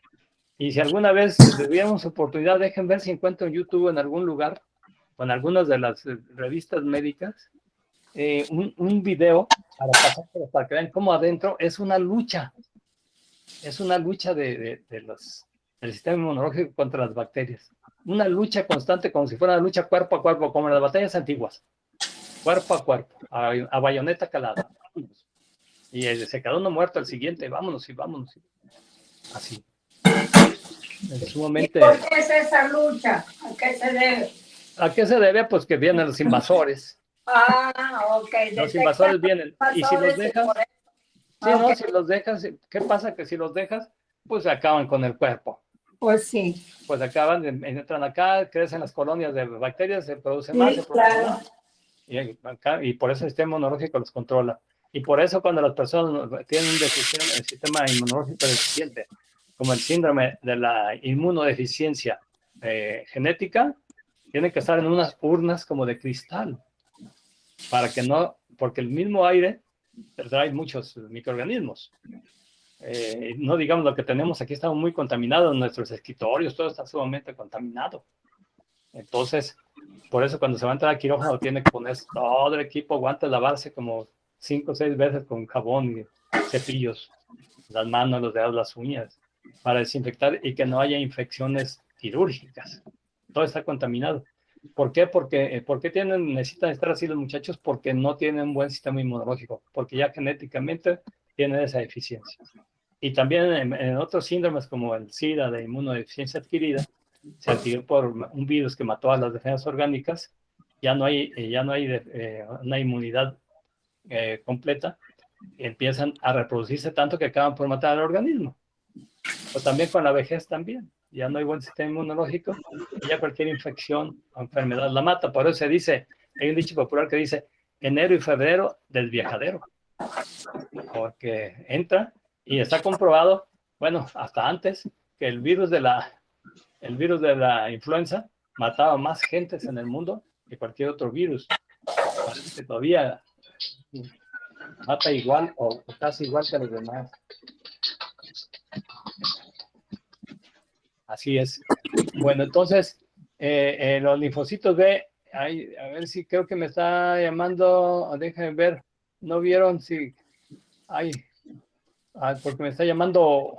Y si alguna vez tuviéramos oportunidad, dejen ver si encuentro en YouTube en algún lugar, o en algunas de las revistas médicas, un video para que vean cómo adentro es una lucha del sistema inmunológico contra las bacterias. Una lucha constante, como si fuera una lucha cuerpo a cuerpo, como en las batallas antiguas. Cuerpo a cuerpo, a bayoneta calada. Y se quedó uno muerto, el siguiente, vámonos. Así. Sumamente... ¿Y por qué es esa lucha? ¿A qué se debe? ¿A qué se debe? Pues que vienen los invasores. Ok. Los invasores vienen. Y si los dejas... Sí, Okay. ¿no? Si los dejas, ¿qué pasa? Que si los dejas, pues acaban con el cuerpo. Pues sí. Pues acaban, entran acá, crecen las colonias de bacterias, se produce más, se produce claro. más. Y por eso el sistema inmunológico los controla. Y por eso cuando las personas tienen un deficiente, el sistema inmunológico deficiente, como el síndrome de la inmunodeficiencia genética, tienen que estar en unas urnas como de cristal, para que no, porque el mismo aire trae muchos microorganismos. No digamos lo que tenemos aquí, estamos muy contaminados, nuestros escritorios, todo está sumamente contaminado. Entonces, por eso cuando se va a entrar al quirófano tiene que poner todo el equipo, guantes, lavarse como 5 o 6 veces con jabón y cepillos, las manos, los dedos, las uñas, para desinfectar y que no haya infecciones quirúrgicas. Todo está contaminado. ¿Por qué? Porque necesitan estar así los muchachos, porque no tienen un buen sistema inmunológico, porque ya genéticamente tienen esa deficiencia. Y también en otros síndromes como el SIDA de inmunodeficiencia adquirida, se adquirió por un virus que mató a las defensas orgánicas, ya no hay una inmunidad completa, y empiezan a reproducirse tanto que acaban por matar al organismo. O también con la vejez también, ya no hay buen sistema inmunológico, y ya cualquier infección o enfermedad la mata. Por eso se dice, hay un dicho popular que dice, enero y febrero del viajadero, porque entra y está comprobado, bueno, hasta antes, que el virus de la influenza mataba más gentes en el mundo que cualquier otro virus. Parece que todavía mata igual o casi igual que los demás. Así es. Bueno, entonces, los linfocitos B, a ver si creo que me está llamando, déjenme ver, no vieron si, porque me está llamando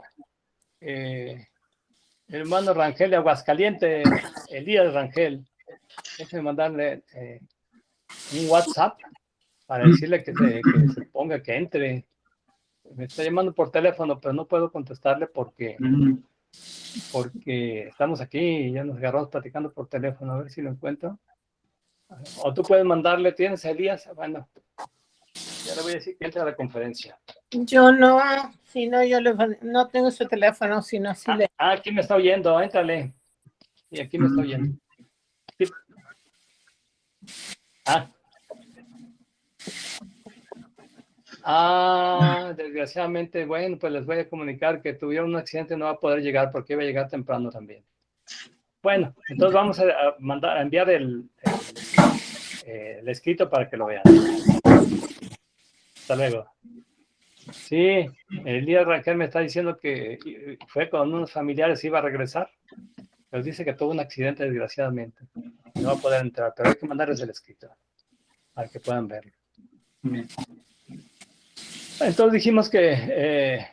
el hermano Rangel de Aguascalientes, Elías Rangel, déjeme mandarle un WhatsApp para decirle que se ponga, que entre. Me está llamando por teléfono, pero no puedo contestarle porque estamos aquí y ya nos agarramos platicando por teléfono. A ver si lo encuentro. O tú puedes mandarle, ¿tienes a Elías? Bueno, ya le voy a decir que entre a la conferencia. Yo no, si no, no tengo su teléfono, sino si le... Aquí me está oyendo, éntrale. Y aquí me está oyendo. Sí. Desgraciadamente, bueno, pues les voy a comunicar que tuvieron un accidente, no va a poder llegar porque iba a llegar temprano también. Bueno, entonces vamos a enviar el escrito para que lo vean. Hasta luego. Sí, Elías Raquel me está diciendo que fue con unos familiares, iba a regresar. Nos dice que tuvo un accidente desgraciadamente. No va a poder entrar, pero hay que mandarles el escrito para que puedan verlo. Entonces dijimos que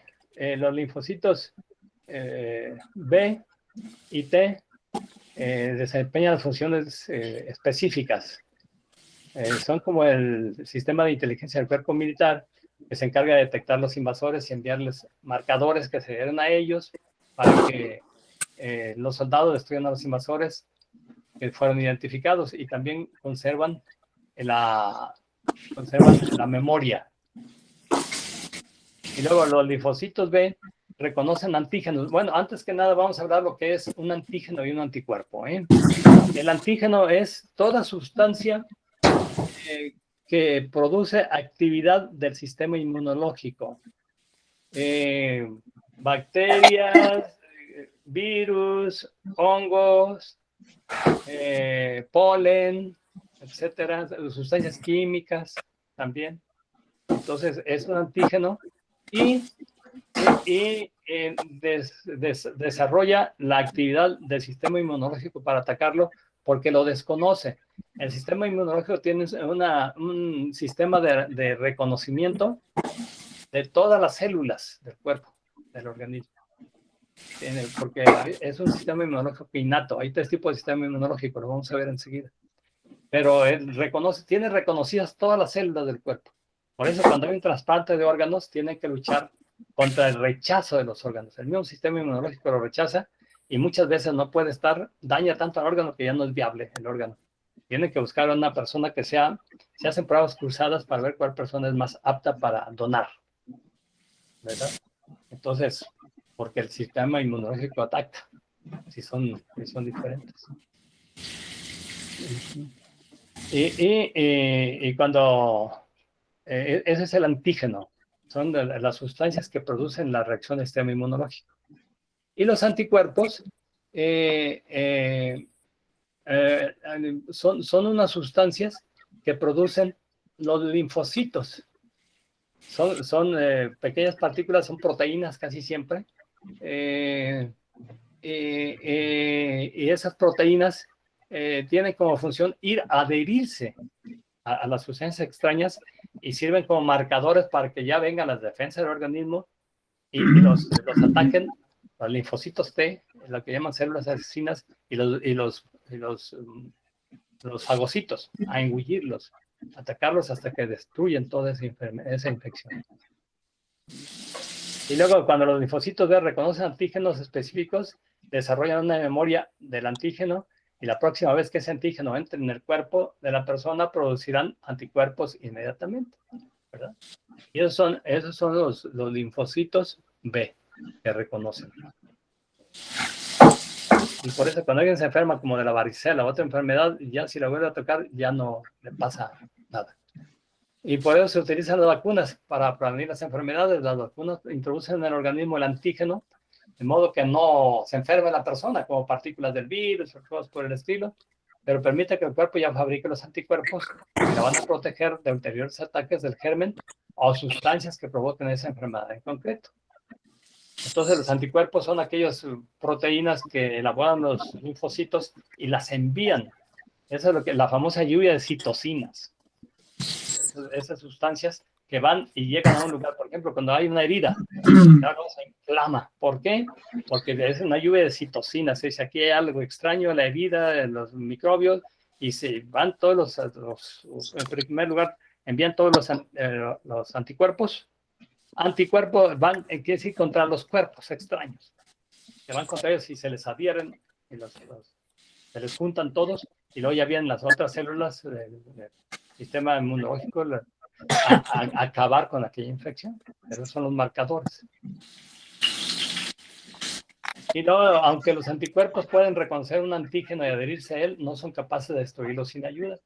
los linfocitos B y T desempeñan funciones específicas. Son como el sistema de inteligencia del cuerpo militar que se encarga de detectar los invasores y enviarles marcadores que se den a ellos para que los soldados destruyan a los invasores que fueron identificados, y también conservan la memoria. Y luego los linfocitos B reconocen antígenos. Bueno, antes que nada vamos a hablar lo que es un antígeno y un anticuerpo. El antígeno es toda sustancia que produce actividad del sistema inmunológico. Bacterias, virus, hongos, polen, etcétera, sustancias químicas también. Entonces es un antígeno y desarrolla la actividad del sistema inmunológico para atacarlo porque lo desconoce. El sistema inmunológico tiene un sistema de reconocimiento de todas las células del cuerpo, del organismo. Porque es un sistema inmunológico innato. Hay 3 tipos de sistema inmunológico, lo vamos a ver enseguida. Pero tiene reconocidas todas las células del cuerpo. Por eso cuando hay un trasplante de órganos, tienen que luchar contra el rechazo de los órganos. El mismo sistema inmunológico lo rechaza y muchas veces no puede daña tanto al órgano que ya no es viable el órgano. Tienen que buscar a una persona se hacen pruebas cruzadas para ver cuál persona es más apta para donar, ¿verdad? Entonces, porque el sistema inmunológico ataca, si son diferentes. Y cuando ese es el antígeno, son las sustancias que producen la reacción del sistema inmunológico. Y los anticuerpos son unas sustancias que producen los linfocitos. Son pequeñas partículas, son proteínas casi siempre. Y esas proteínas tienen como función adherirse a las sustancias extrañas y sirven como marcadores para que ya vengan las defensas del organismo y los ataquen. Los linfocitos T, lo que llaman células asesinas, y los fagocitos, a engullirlos, atacarlos hasta que destruyen toda esa infección. Y luego, cuando los linfocitos B reconocen antígenos específicos, desarrollan una memoria del antígeno, y la próxima vez que ese antígeno entre en el cuerpo de la persona, producirán anticuerpos inmediatamente, ¿verdad? Y esos son los linfocitos B que reconocen. Y por eso cuando alguien se enferma como de la varicela, otra enfermedad, ya si la vuelve a tocar, ya no le pasa nada. Y por eso se utilizan las vacunas para prevenir las enfermedades. Las vacunas introducen en el organismo el antígeno, de modo que no se enferme la persona, como partículas del virus o cosas por el estilo, pero permite que el cuerpo ya fabrique los anticuerpos que la van a proteger de ulteriores ataques del germen o sustancias que provoquen esa enfermedad en concreto. Entonces los anticuerpos son aquellas proteínas que elaboran los linfocitos y las envían. Esa es la famosa lluvia de citocinas. Esas sustancias que van y llegan a un lugar, por ejemplo, cuando hay una herida, la cosa inflama. ¿Por qué? Porque es una lluvia de citocinas. Se dice, aquí hay algo extraño en la herida, en los microbios, y se van todos en primer lugar, envían todos los anticuerpos. Anticuerpos van, quiere decir, contra los cuerpos extraños. Se van contra ellos y se les adhieren, y se les juntan todos, y luego ya vienen las otras células del sistema inmunológico a acabar con aquella infección. Esos son los marcadores. Y luego, aunque los anticuerpos pueden reconocer un antígeno y adherirse a él, no son capaces de destruirlo sin ayuda.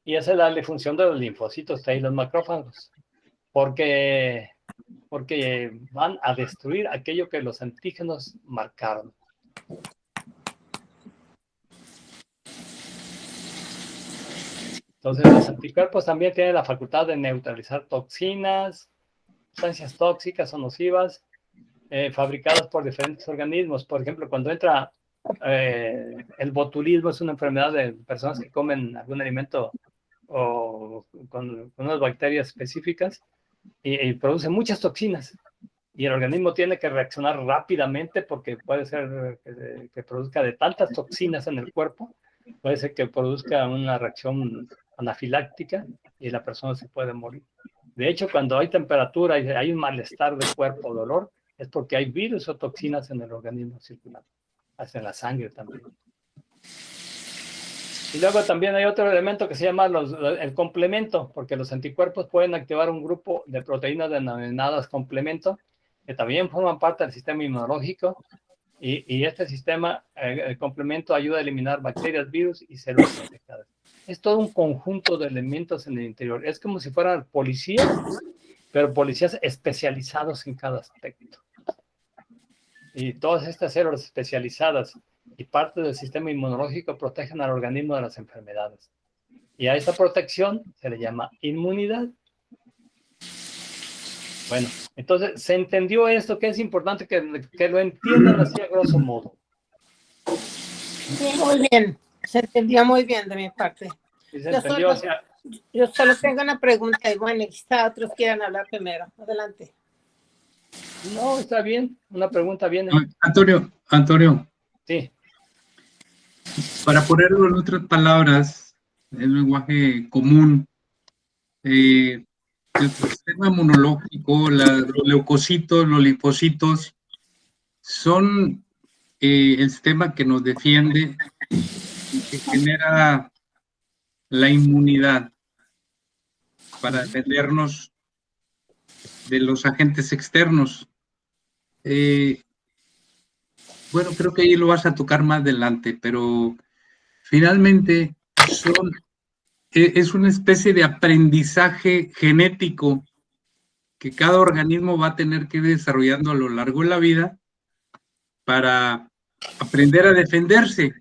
Y esa es la función de los linfocitos T y los macrófagos. Porque van a destruir aquello que los antígenos marcaron. Entonces, los anticuerpos también tienen la facultad de neutralizar toxinas, sustancias tóxicas o nocivas fabricadas por diferentes organismos. Por ejemplo, cuando entra el botulismo, es una enfermedad de personas que comen algún alimento o con unas bacterias específicas y produce muchas toxinas. Y el organismo tiene que reaccionar rápidamente porque puede ser que produzca de tantas toxinas en el cuerpo, puede ser que produzca una reacción anafiláctica y la persona se puede morir. De hecho, cuando hay temperatura y hay un malestar de cuerpo o dolor, es porque hay virus o toxinas en el organismo circulando, hasta en la sangre también. Y luego también hay otro elemento que se llama el complemento, porque los anticuerpos pueden activar un grupo de proteínas denominadas complemento, que también forman parte del sistema inmunológico, y este sistema, el complemento, ayuda a eliminar bacterias, virus y células infectadas. Es todo un conjunto de elementos en el interior. Es como si fueran policías, pero policías especializados en cada aspecto. Y todas estas células especializadas y parte del sistema inmunológico protegen al organismo de las enfermedades. Y a esta protección se le llama inmunidad. Bueno, entonces, ¿se entendió esto? Que es importante que lo entiendan así a grosso modo. Sí, muy bien. Se entendió muy bien de mi parte. ¿Sí se entendió? Yo solo tengo una pregunta y bueno, quizá otros quieran hablar primero. Adelante. No, está bien. Una pregunta viene. Antonio, Sí. para ponerlo en otras palabras, en lenguaje común, el sistema inmunológico, los leucocitos, los linfocitos, son el sistema que nos defiende y que genera la inmunidad para defendernos de los agentes externos. Bueno, creo que ahí lo vas a tocar más adelante, pero finalmente es una especie de aprendizaje genético que cada organismo va a tener que ir desarrollando a lo largo de la vida para aprender a defenderse.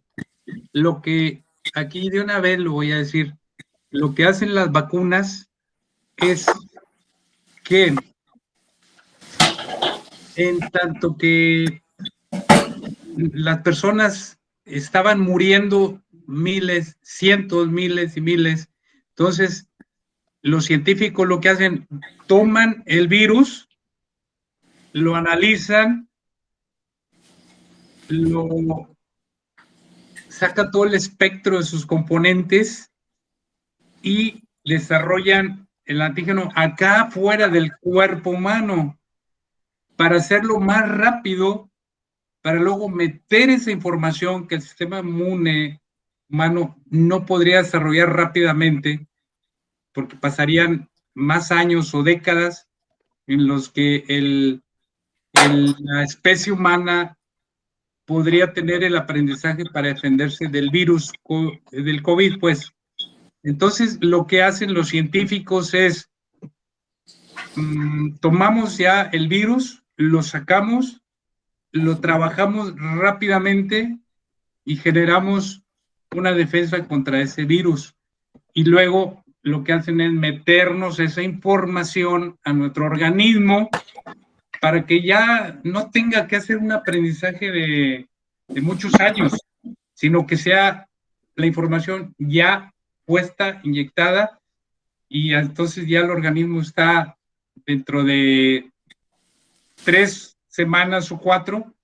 Lo que aquí de una vez lo voy a decir, lo que hacen las vacunas es que en tanto que las personas estaban muriendo miles, cientos, miles y miles, entonces los científicos lo que hacen, toman el virus, lo analizan, lo sacan todo el espectro de sus componentes y desarrollan el antígeno acá fuera del cuerpo humano para hacerlo más rápido, para luego meter esa información que el sistema inmune humano no podría desarrollar rápidamente, porque pasarían más años o décadas en los que la especie humana podría tener el aprendizaje para defenderse del virus, del COVID, pues. Entonces, lo que hacen los científicos es, tomamos ya el virus, lo sacamos, lo trabajamos rápidamente y generamos una defensa contra ese virus. Y luego lo que hacen es meternos esa información a nuestro organismo para que ya no tenga que hacer un aprendizaje de muchos años, sino que sea la información ya puesta, inyectada, y entonces ya el organismo está dentro de 3 semanas o 4,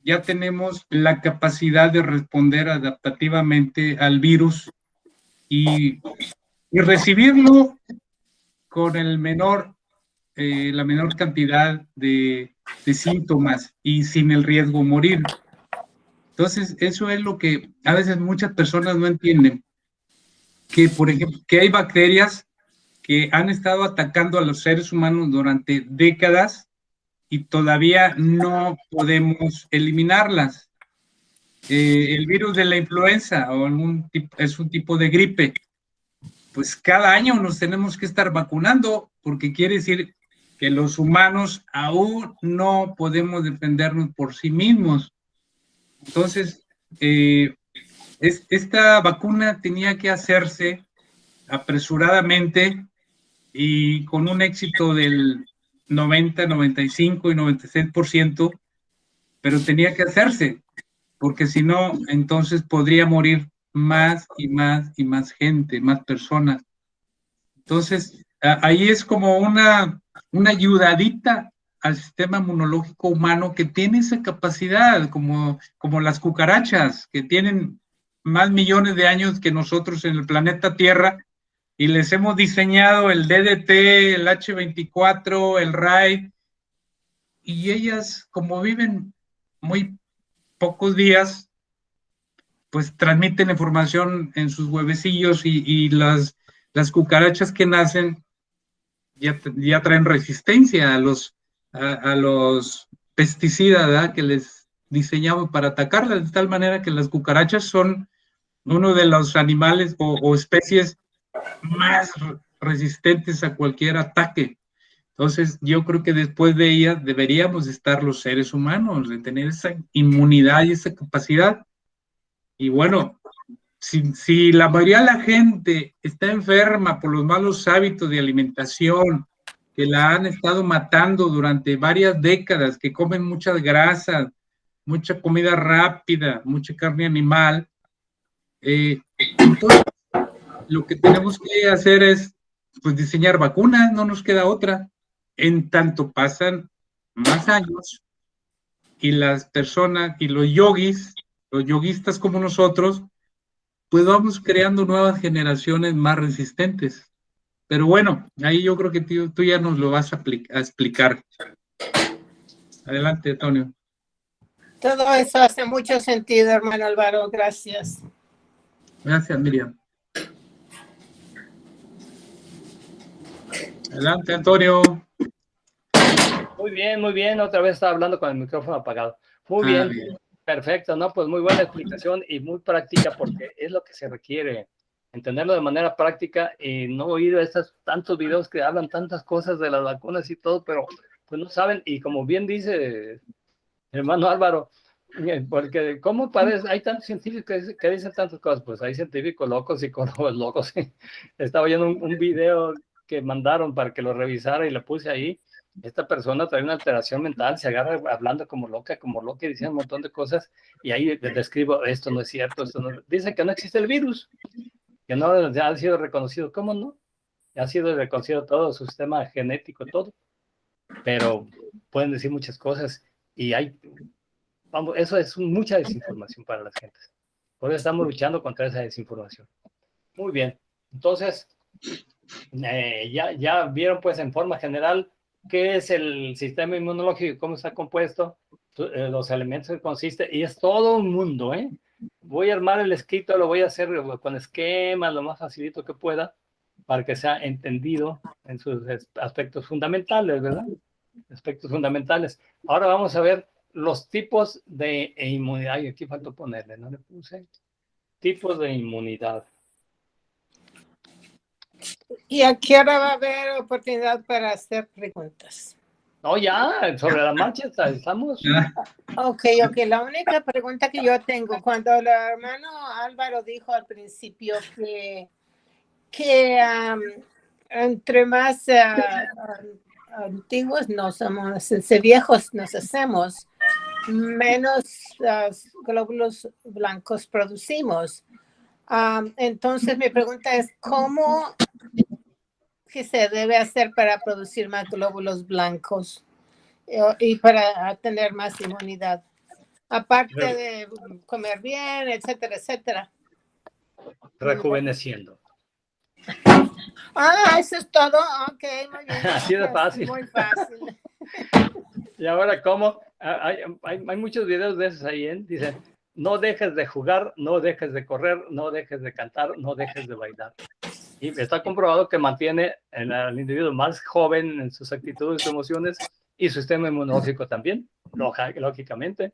ya tenemos la capacidad de responder adaptativamente al virus y recibirlo con la menor cantidad de síntomas y sin el riesgo de morir. Entonces, eso es lo que a veces muchas personas no entienden, que por ejemplo, que hay bacterias que han estado atacando a los seres humanos durante décadas y todavía no podemos eliminarlas. El virus de la influenza o es un tipo de gripe, pues cada año nos tenemos que estar vacunando porque quiere decir que los humanos aún no podemos defendernos por sí mismos. Entonces, esta vacuna tenía que hacerse apresuradamente y con un éxito del 90, 95 y 96%, pero tenía que hacerse, porque si no, entonces podría morir más y más y más gente, más personas. Entonces, ahí es como una ayudadita al sistema inmunológico humano que tiene esa capacidad, como las cucarachas, que tienen más millones de años que nosotros en el planeta Tierra, y les hemos diseñado el DDT, el H24, el RAID, y ellas, como viven muy pocos días, pues transmiten información en sus huevecillos y las cucarachas que nacen ya traen resistencia a los pesticidas, ¿verdad?, que les diseñamos para atacarlas, de tal manera que las cucarachas son uno de los animales o especies más resistentes a cualquier ataque. Entonces, yo creo que después de ellas deberíamos estar los seres humanos, de tener esa inmunidad y esa capacidad. Y bueno, si la mayoría de la gente está enferma por los malos hábitos de alimentación, que la han estado matando durante varias décadas, que comen muchas grasas, mucha comida rápida, mucha carne animal, entonces lo que tenemos que hacer es pues diseñar vacunas, no nos queda otra. En tanto pasan más años y las personas y los yoguistas como nosotros, pues vamos creando nuevas generaciones más resistentes. Pero bueno, ahí yo creo que tú ya nos lo vas a explicar. Adelante, Antonio. Todo eso hace mucho sentido, hermano Álvaro. Gracias. Gracias, Miriam. Adelante, Antonio. Muy bien. Otra vez estaba hablando con el micrófono apagado. Muy bien. Perfecto, ¿no? Pues muy buena explicación y muy práctica porque es lo que se requiere, entenderlo de manera práctica y no oír estos tantos videos que hablan tantas cosas de las vacunas y todo, pero pues no saben. Y como bien dice hermano Álvaro, porque ¿cómo parece? Hay tantos científicos que dicen tantas cosas, pues hay científicos locos, psicólogos locos. Estaba oyendo un video que mandaron para que lo revisara y le puse ahí. Esta persona trae una alteración mental, se agarra hablando como loca, y dice un montón de cosas, y ahí les describo, esto no es cierto, dice que no existe el virus, que no ya ha sido reconocido. ¿Cómo no? Ya ha sido reconocido todo su sistema genético, todo, pero pueden decir muchas cosas, y vamos, eso es mucha desinformación para las gentes. Por eso estamos luchando contra esa desinformación. Muy bien, entonces, ya vieron pues en forma general qué es el sistema inmunológico, cómo está compuesto, los elementos que consiste, y es todo un mundo, ¿eh? Voy a armar el escrito, lo voy a hacer con esquemas, lo más facilito que pueda, para que sea entendido en sus aspectos fundamentales, ¿verdad? Aspectos fundamentales. Ahora vamos a ver los tipos de inmunidad, y aquí faltó ponerle, ¿no le puse? Tipos de inmunidad. Y aquí ahora va a haber oportunidad para hacer preguntas. No, ya, sobre la marcha estamos. Ok. La única pregunta que yo tengo, cuando el hermano Álvaro dijo al principio que entre más antiguos no somos, viejos nos hacemos, menos glóbulos blancos producimos. Entonces mi pregunta es, ¿cómo que se debe hacer para producir más glóbulos blancos y para tener más inmunidad? Aparte de comer bien, etcétera, etcétera. Rejuveneciendo. Eso es todo. Ok, muy bien. Así de fácil. Muy fácil. Y ahora, ¿cómo? Hay muchos videos de esos ahí, ¿eh? Dicen, no dejes de jugar, no dejes de correr, no dejes de cantar, no dejes de bailar. Y está comprobado que mantiene al individuo más joven en sus actitudes, emociones y su sistema inmunológico también, lógicamente.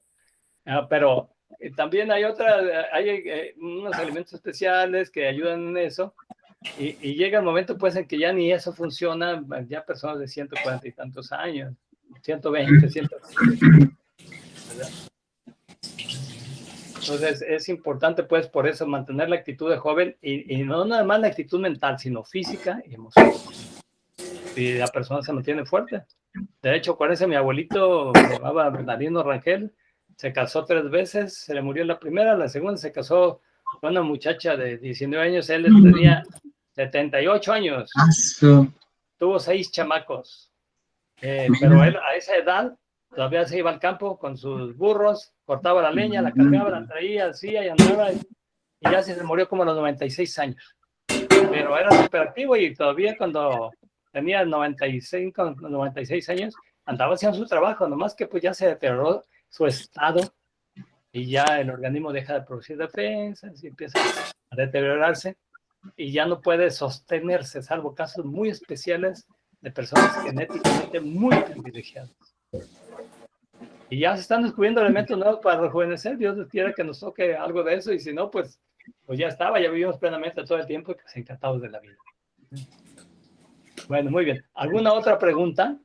Pero también hay unos alimentos especiales que ayudan en eso. Y llega el momento pues en que ya ni eso funciona, ya personas de 140 y tantos años, 120, 120, ¿verdad? Entonces es importante pues por eso mantener la actitud de joven y no nada más la actitud mental, sino física y emocional. Y la persona se mantiene fuerte. De hecho, acuérdense, mi abuelito se llamaba Bernardino Rangel, se casó 3 veces, se le murió la primera, la segunda se casó con una muchacha de 19 años, él tenía 78 años, tuvo 6 chamacos, pero él a esa edad todavía se iba al campo con sus burros, cortaba la leña, la cargaba, la traía, hacía y andaba, y ya se murió como a los 96 años, pero era súper activo y todavía cuando tenía 95, 96 años, andaba haciendo su trabajo, nomás que pues ya se deterioró su estado y ya el organismo deja de producir defensas y empieza a deteriorarse y ya no puede sostenerse, salvo casos muy especiales de personas genéticamente muy privilegiadas. Y ya se están descubriendo elementos nuevos para rejuvenecer. Dios quiera que nos toque algo de eso y si no, pues ya estaba, ya vivimos plenamente todo el tiempo y pues encantados de la vida. Bueno, muy bien. ¿Alguna otra pregunta?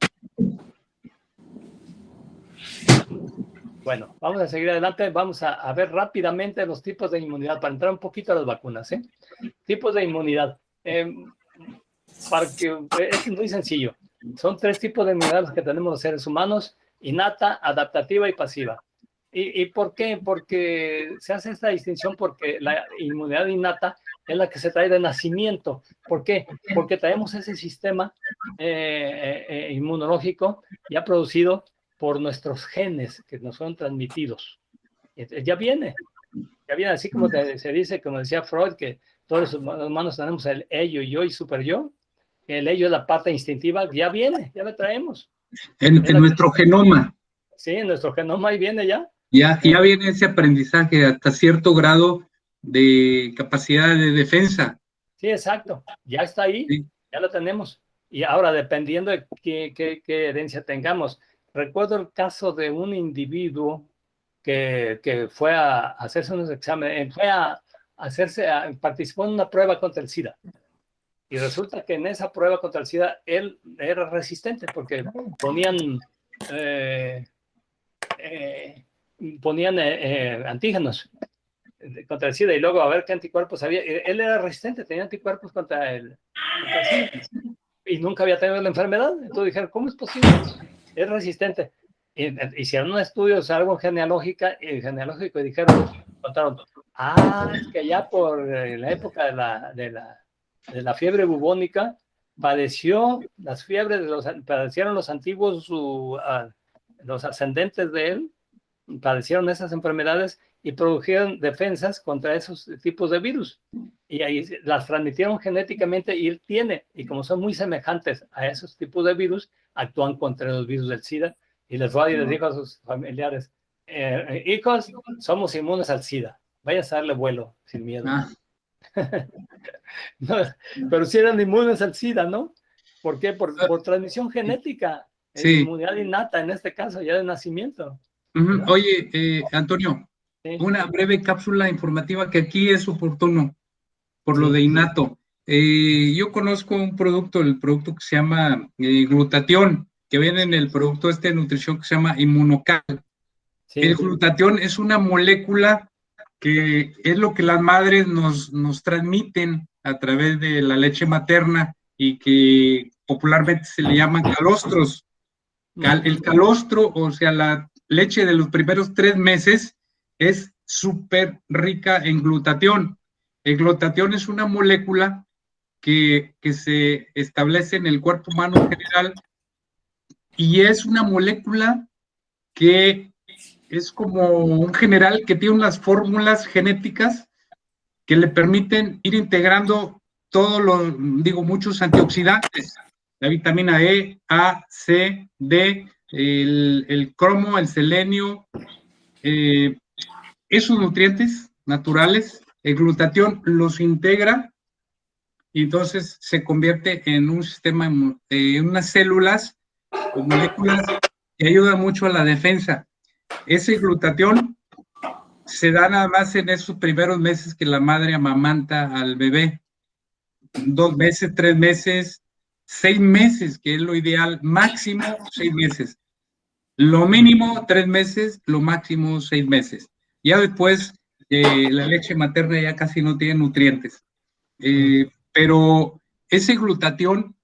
Bueno, vamos a seguir adelante. Vamos a ver rápidamente los tipos de inmunidad para entrar un poquito a las vacunas. Tipos de inmunidad. Es muy sencillo. Son 3 tipos de inmunidad los que tenemos los seres humanos: innata, adaptativa y pasiva. ¿Y por qué? Porque se hace esta distinción porque la inmunidad innata es la que se trae de nacimiento. ¿Por qué? Porque traemos ese sistema inmunológico ya producido por nuestros genes que nos son transmitidos. Ya viene así como se dice, como decía Freud, que todos los humanos tenemos el ello, yo y super yo. El ello es la parte instintiva, ya viene, ya la traemos. En nuestro genoma. Sí, en nuestro genoma ahí viene ya. Ya viene ese aprendizaje hasta cierto grado de capacidad de defensa. Sí, exacto. Ya está ahí, sí. Ya lo tenemos. Y ahora, dependiendo de qué herencia tengamos. Recuerdo el caso de un individuo que fue a hacerse unos exámenes, participó en una prueba contra el SIDA. Y resulta que en esa prueba contra el SIDA él era resistente porque ponían antígenos contra el SIDA y luego a ver qué anticuerpos había. Él era resistente, tenía anticuerpos contra el SIDA y nunca había tenido la enfermedad. Entonces dijeron, ¿cómo es posible? Es resistente. Hicieron un estudio, o sea, algo genealógico y dijeron, contaron, es que ya por la época de la fiebre bubónica padecieron los antiguos, los ascendentes de él, padecieron esas enfermedades y produjeron defensas contra esos tipos de virus. Y ahí las transmitieron genéticamente y él tiene, y como son muy semejantes a esos tipos de virus, actúan contra los virus del SIDA. Y les dijo a sus familiares, hijos, somos inmunes al SIDA, vayan a darle vuelo sin miedo. No, pero sí eran inmunes al SIDA, ¿no? ¿Por qué? Por transmisión genética, sí. Inmunidad innata en este caso, ya de nacimiento. Oye, Antonio, sí. Una breve cápsula informativa que aquí es oportuno por lo de innato. Yo conozco el producto que se llama glutatión, que viene en el producto de nutrición que se llama Inmunocal. Sí. El glutatión es una molécula que es lo que las madres nos transmiten a través de la leche materna y que popularmente se le llaman calostros. El calostro, o sea, la leche de los primeros 3 meses es súper rica en glutatión. El glutatión es una molécula que se establece en el cuerpo humano en general, y es una molécula que es como un general que tiene unas fórmulas genéticas que le permiten ir integrando muchos antioxidantes, la vitamina E, A, C, D, el cromo, el selenio, esos nutrientes naturales, el glutatión los integra y entonces se convierte en un sistema, en unas células o moléculas que ayudan mucho a la defensa. Ese glutatión se da nada más en esos primeros meses que la madre amamanta al bebé. 2 meses, 3 meses, 6 meses, que es lo ideal, máximo 6 meses. Lo mínimo 3 meses, lo máximo 6 meses. Ya después, la leche materna ya casi no tiene nutrientes. Pero ese glutatión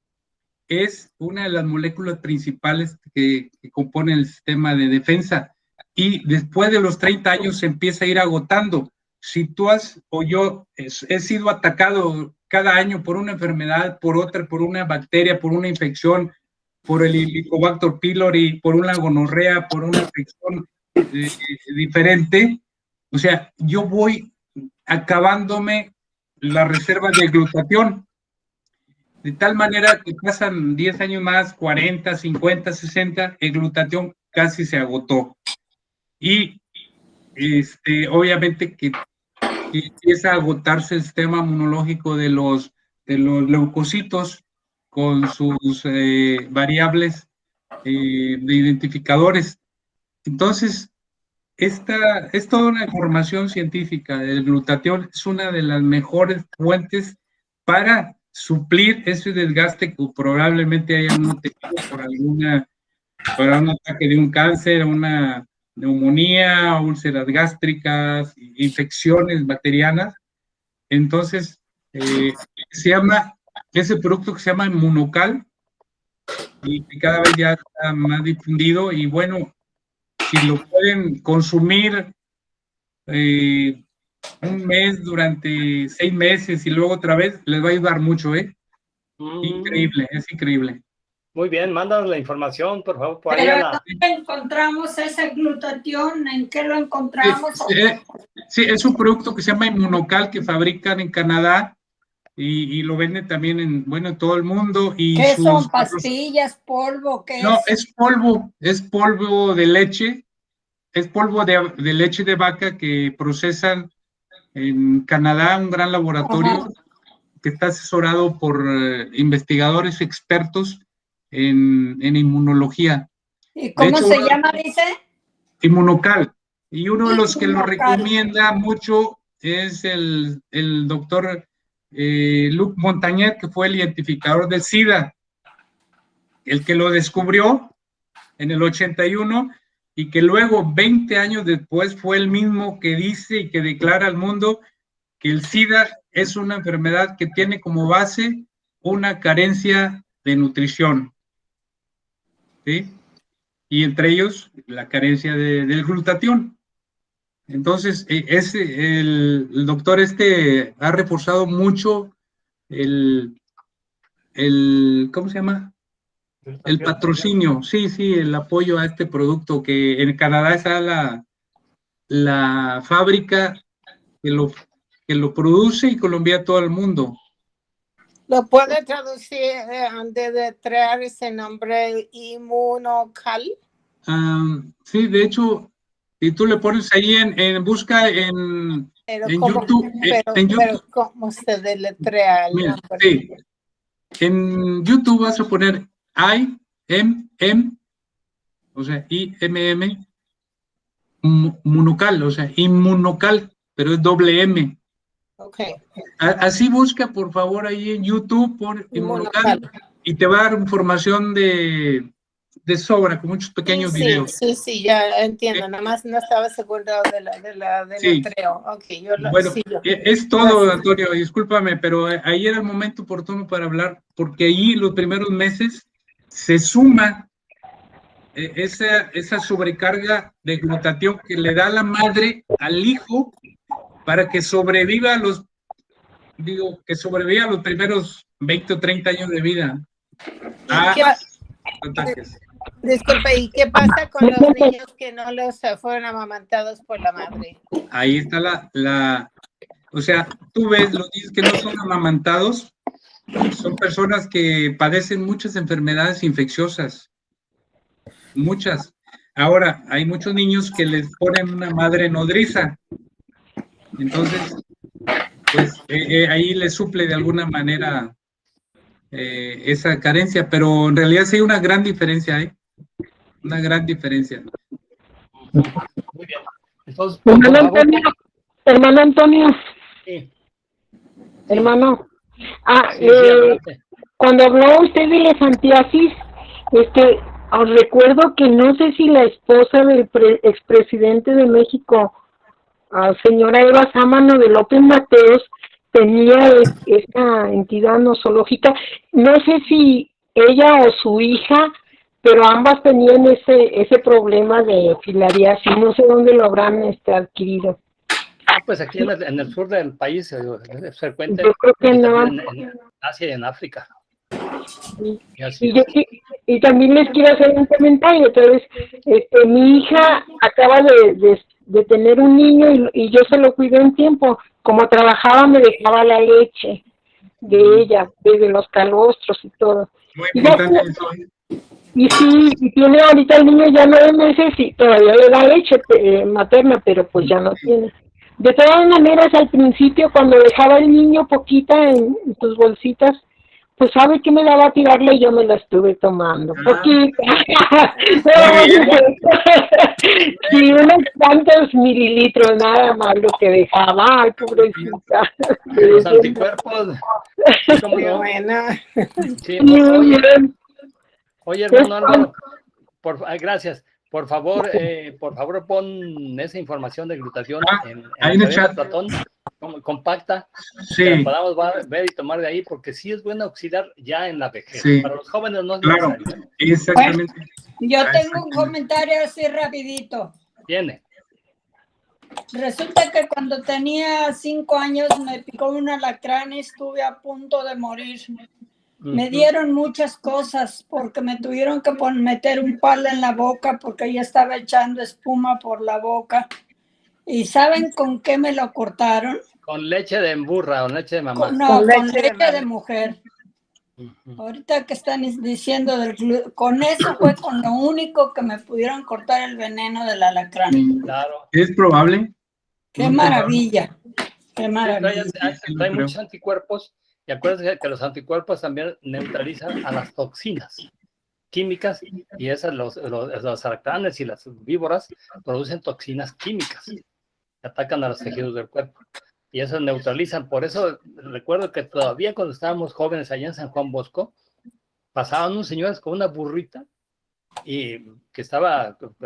es una de las moléculas principales que componen el sistema de defensa. Y después de los 30 años se empieza a ir agotando. Si tú o yo he sido atacado cada año por una enfermedad, por otra, por una bacteria, por una infección, por el Helicobacter pylori, por una gonorrea, por una infección diferente, o sea, yo voy acabándome la reserva de glutatión, de tal manera que pasan 10 años más, 40, 50, 60, el glutatión casi se agotó. Y obviamente que empieza a agotarse el sistema inmunológico de los leucocitos con sus variables de identificadores. Entonces, esta es toda una información científica. El glutatión es una de las mejores fuentes para suplir ese desgaste que probablemente hayan tenido por un ataque de un cáncer, una neumonía, úlceras gástricas, infecciones bacterianas. Entonces, ese producto que se llama Inmunocal, y que cada vez ya está más difundido, y bueno, si lo pueden consumir un mes durante 6 meses y luego otra vez, les va a ayudar mucho, Increíble, es increíble. Muy bien, mándanos la información, por favor. Por Pero ahí ¿dónde encontramos ese glutatión? ¿En qué lo encontramos? Sí, es un producto que se llama Inmunocal, que fabrican en Canadá y lo venden también en todo el mundo. Y ¿Qué son? ¿Pastillas, polvo? ¿Qué no, es? es polvo de leche, es polvo de leche de vaca que procesan en Canadá, un gran laboratorio. Ajá. Que está asesorado por investigadores expertos en inmunología. ¿Y cómo se llama, dice? Inmunocal. Y uno de los que lo recomienda mucho es el doctor Luc Montagnier, que fue el identificador del SIDA, el que lo descubrió en el 81 y que luego, 20 años después, fue el mismo que dice y que declara al mundo que el SIDA es una enfermedad que tiene como base una carencia de nutrición, ¿sí? Y entre ellos la carencia del glutatión. Entonces, el doctor ha reforzado mucho ¿cómo se llama? El patrocinio, sí, el apoyo a este producto, que en Canadá está la fábrica que lo produce y Colombia a todo el mundo. ¿Lo puede traducir, deletrear ese nombre, Inmunocal? Sí, de hecho, si tú le pones ahí busca en YouTube. Pero ¿cómo se deletrea el nombre? Sí, en YouTube vas a poner o sea, IMM, Inmunocal, o sea, Inmunocal, pero es doble M. Okay. Así busca, por favor, ahí en YouTube, por Inmunocal, y te va a dar información de sobra, con muchos pequeños videos. Sí, ya entiendo. Nada más no estaba seguro del letreo. Okay, bueno, es todo, Antonio, discúlpame, pero ahí era el momento oportuno para hablar, porque ahí los primeros meses se suma esa sobrecarga de glutatión que le da la madre al hijo para que sobreviva los primeros 20 o 30 años de vida. ¿Qué- Ataques. Disculpe, ¿y qué pasa con los niños que no los fueron amamantados por la madre? Ahí está o sea, tú ves los niños que no son amamantados, son personas que padecen muchas enfermedades infecciosas, muchas. Ahora, hay muchos niños que les ponen una madre nodriza, entonces, pues ahí les suple de alguna manera esa carencia, pero en realidad sí hay una gran diferencia, ¿eh? Una gran diferencia. Muy bien. Entonces, Hermano por favor, Antonio, hermano Antonio, sí, hermano, sí, adelante. cuando habló usted de la santiasis, os recuerdo que no sé si la esposa del expresidente de México, señora Eva Sámano de López Mateos, tenía esta entidad nosológica, no sé si ella o su hija, pero ambas tenían ese problema de filariasis, no sé dónde lo habrán adquirido. Pues aquí en el sur del país es frecuente. Yo creo que y no. también en Asia y en África. Y así Y, y también les quiero hacer un comentario. Entonces, mi hija acaba de tener un niño y yo se lo cuidé un tiempo. Como trabajaba, me dejaba la leche de ella, desde los calostros y todo. Muy Y ya importante eso. y sí, y tiene ahorita el niño ya 9 meses y todavía le da leche materna, pero pues ya no tiene. De todas maneras, al principio, cuando dejaba el niño poquita en tus bolsitas, pues sabe que me daba a tirarle y yo me la estuve tomando. Poquita. Sí, unos cuantos mililitros nada más lo que dejaba. Ay, pobrecita. los anticuerpos. ¿Cómo Qué no? bueno. Sí, Sí, oye, hermano Álvaro, gracias. Por favor, pon esa información de glutatión en ahí en el la chat. Platón, compacta, Sí, que la podamos ver y tomar de ahí, porque sí es bueno oxidar ya en la vejez. Sí. Para los jóvenes no es claro, necesario. exactamente. Yo tengo un comentario así rapidito. Viene. Resulta que cuando tenía 5 años me picó un alacrán y estuve a punto de morir. Me dieron muchas cosas porque me tuvieron que meter un palo en la boca porque ya estaba echando espuma por la boca. ¿Y saben con qué me lo cortaron? Con leche de emburra o leche de mamá. No, Con con leche leche de de mujer. Ahorita que están diciendo con eso fue con lo único que me pudieron cortar el veneno del alacrán. Claro. ¿Es probable? Qué maravilla, qué maravilla. Trae muchos anticuerpos y acuérdense que los anticuerpos también neutralizan a las toxinas químicas y esas los alacranes y las víboras producen toxinas químicas que atacan a los tejidos del cuerpo y esas neutralizan. Por eso recuerdo que todavía cuando estábamos jóvenes allá en San Juan Bosco pasaban unos señores con una burrita y que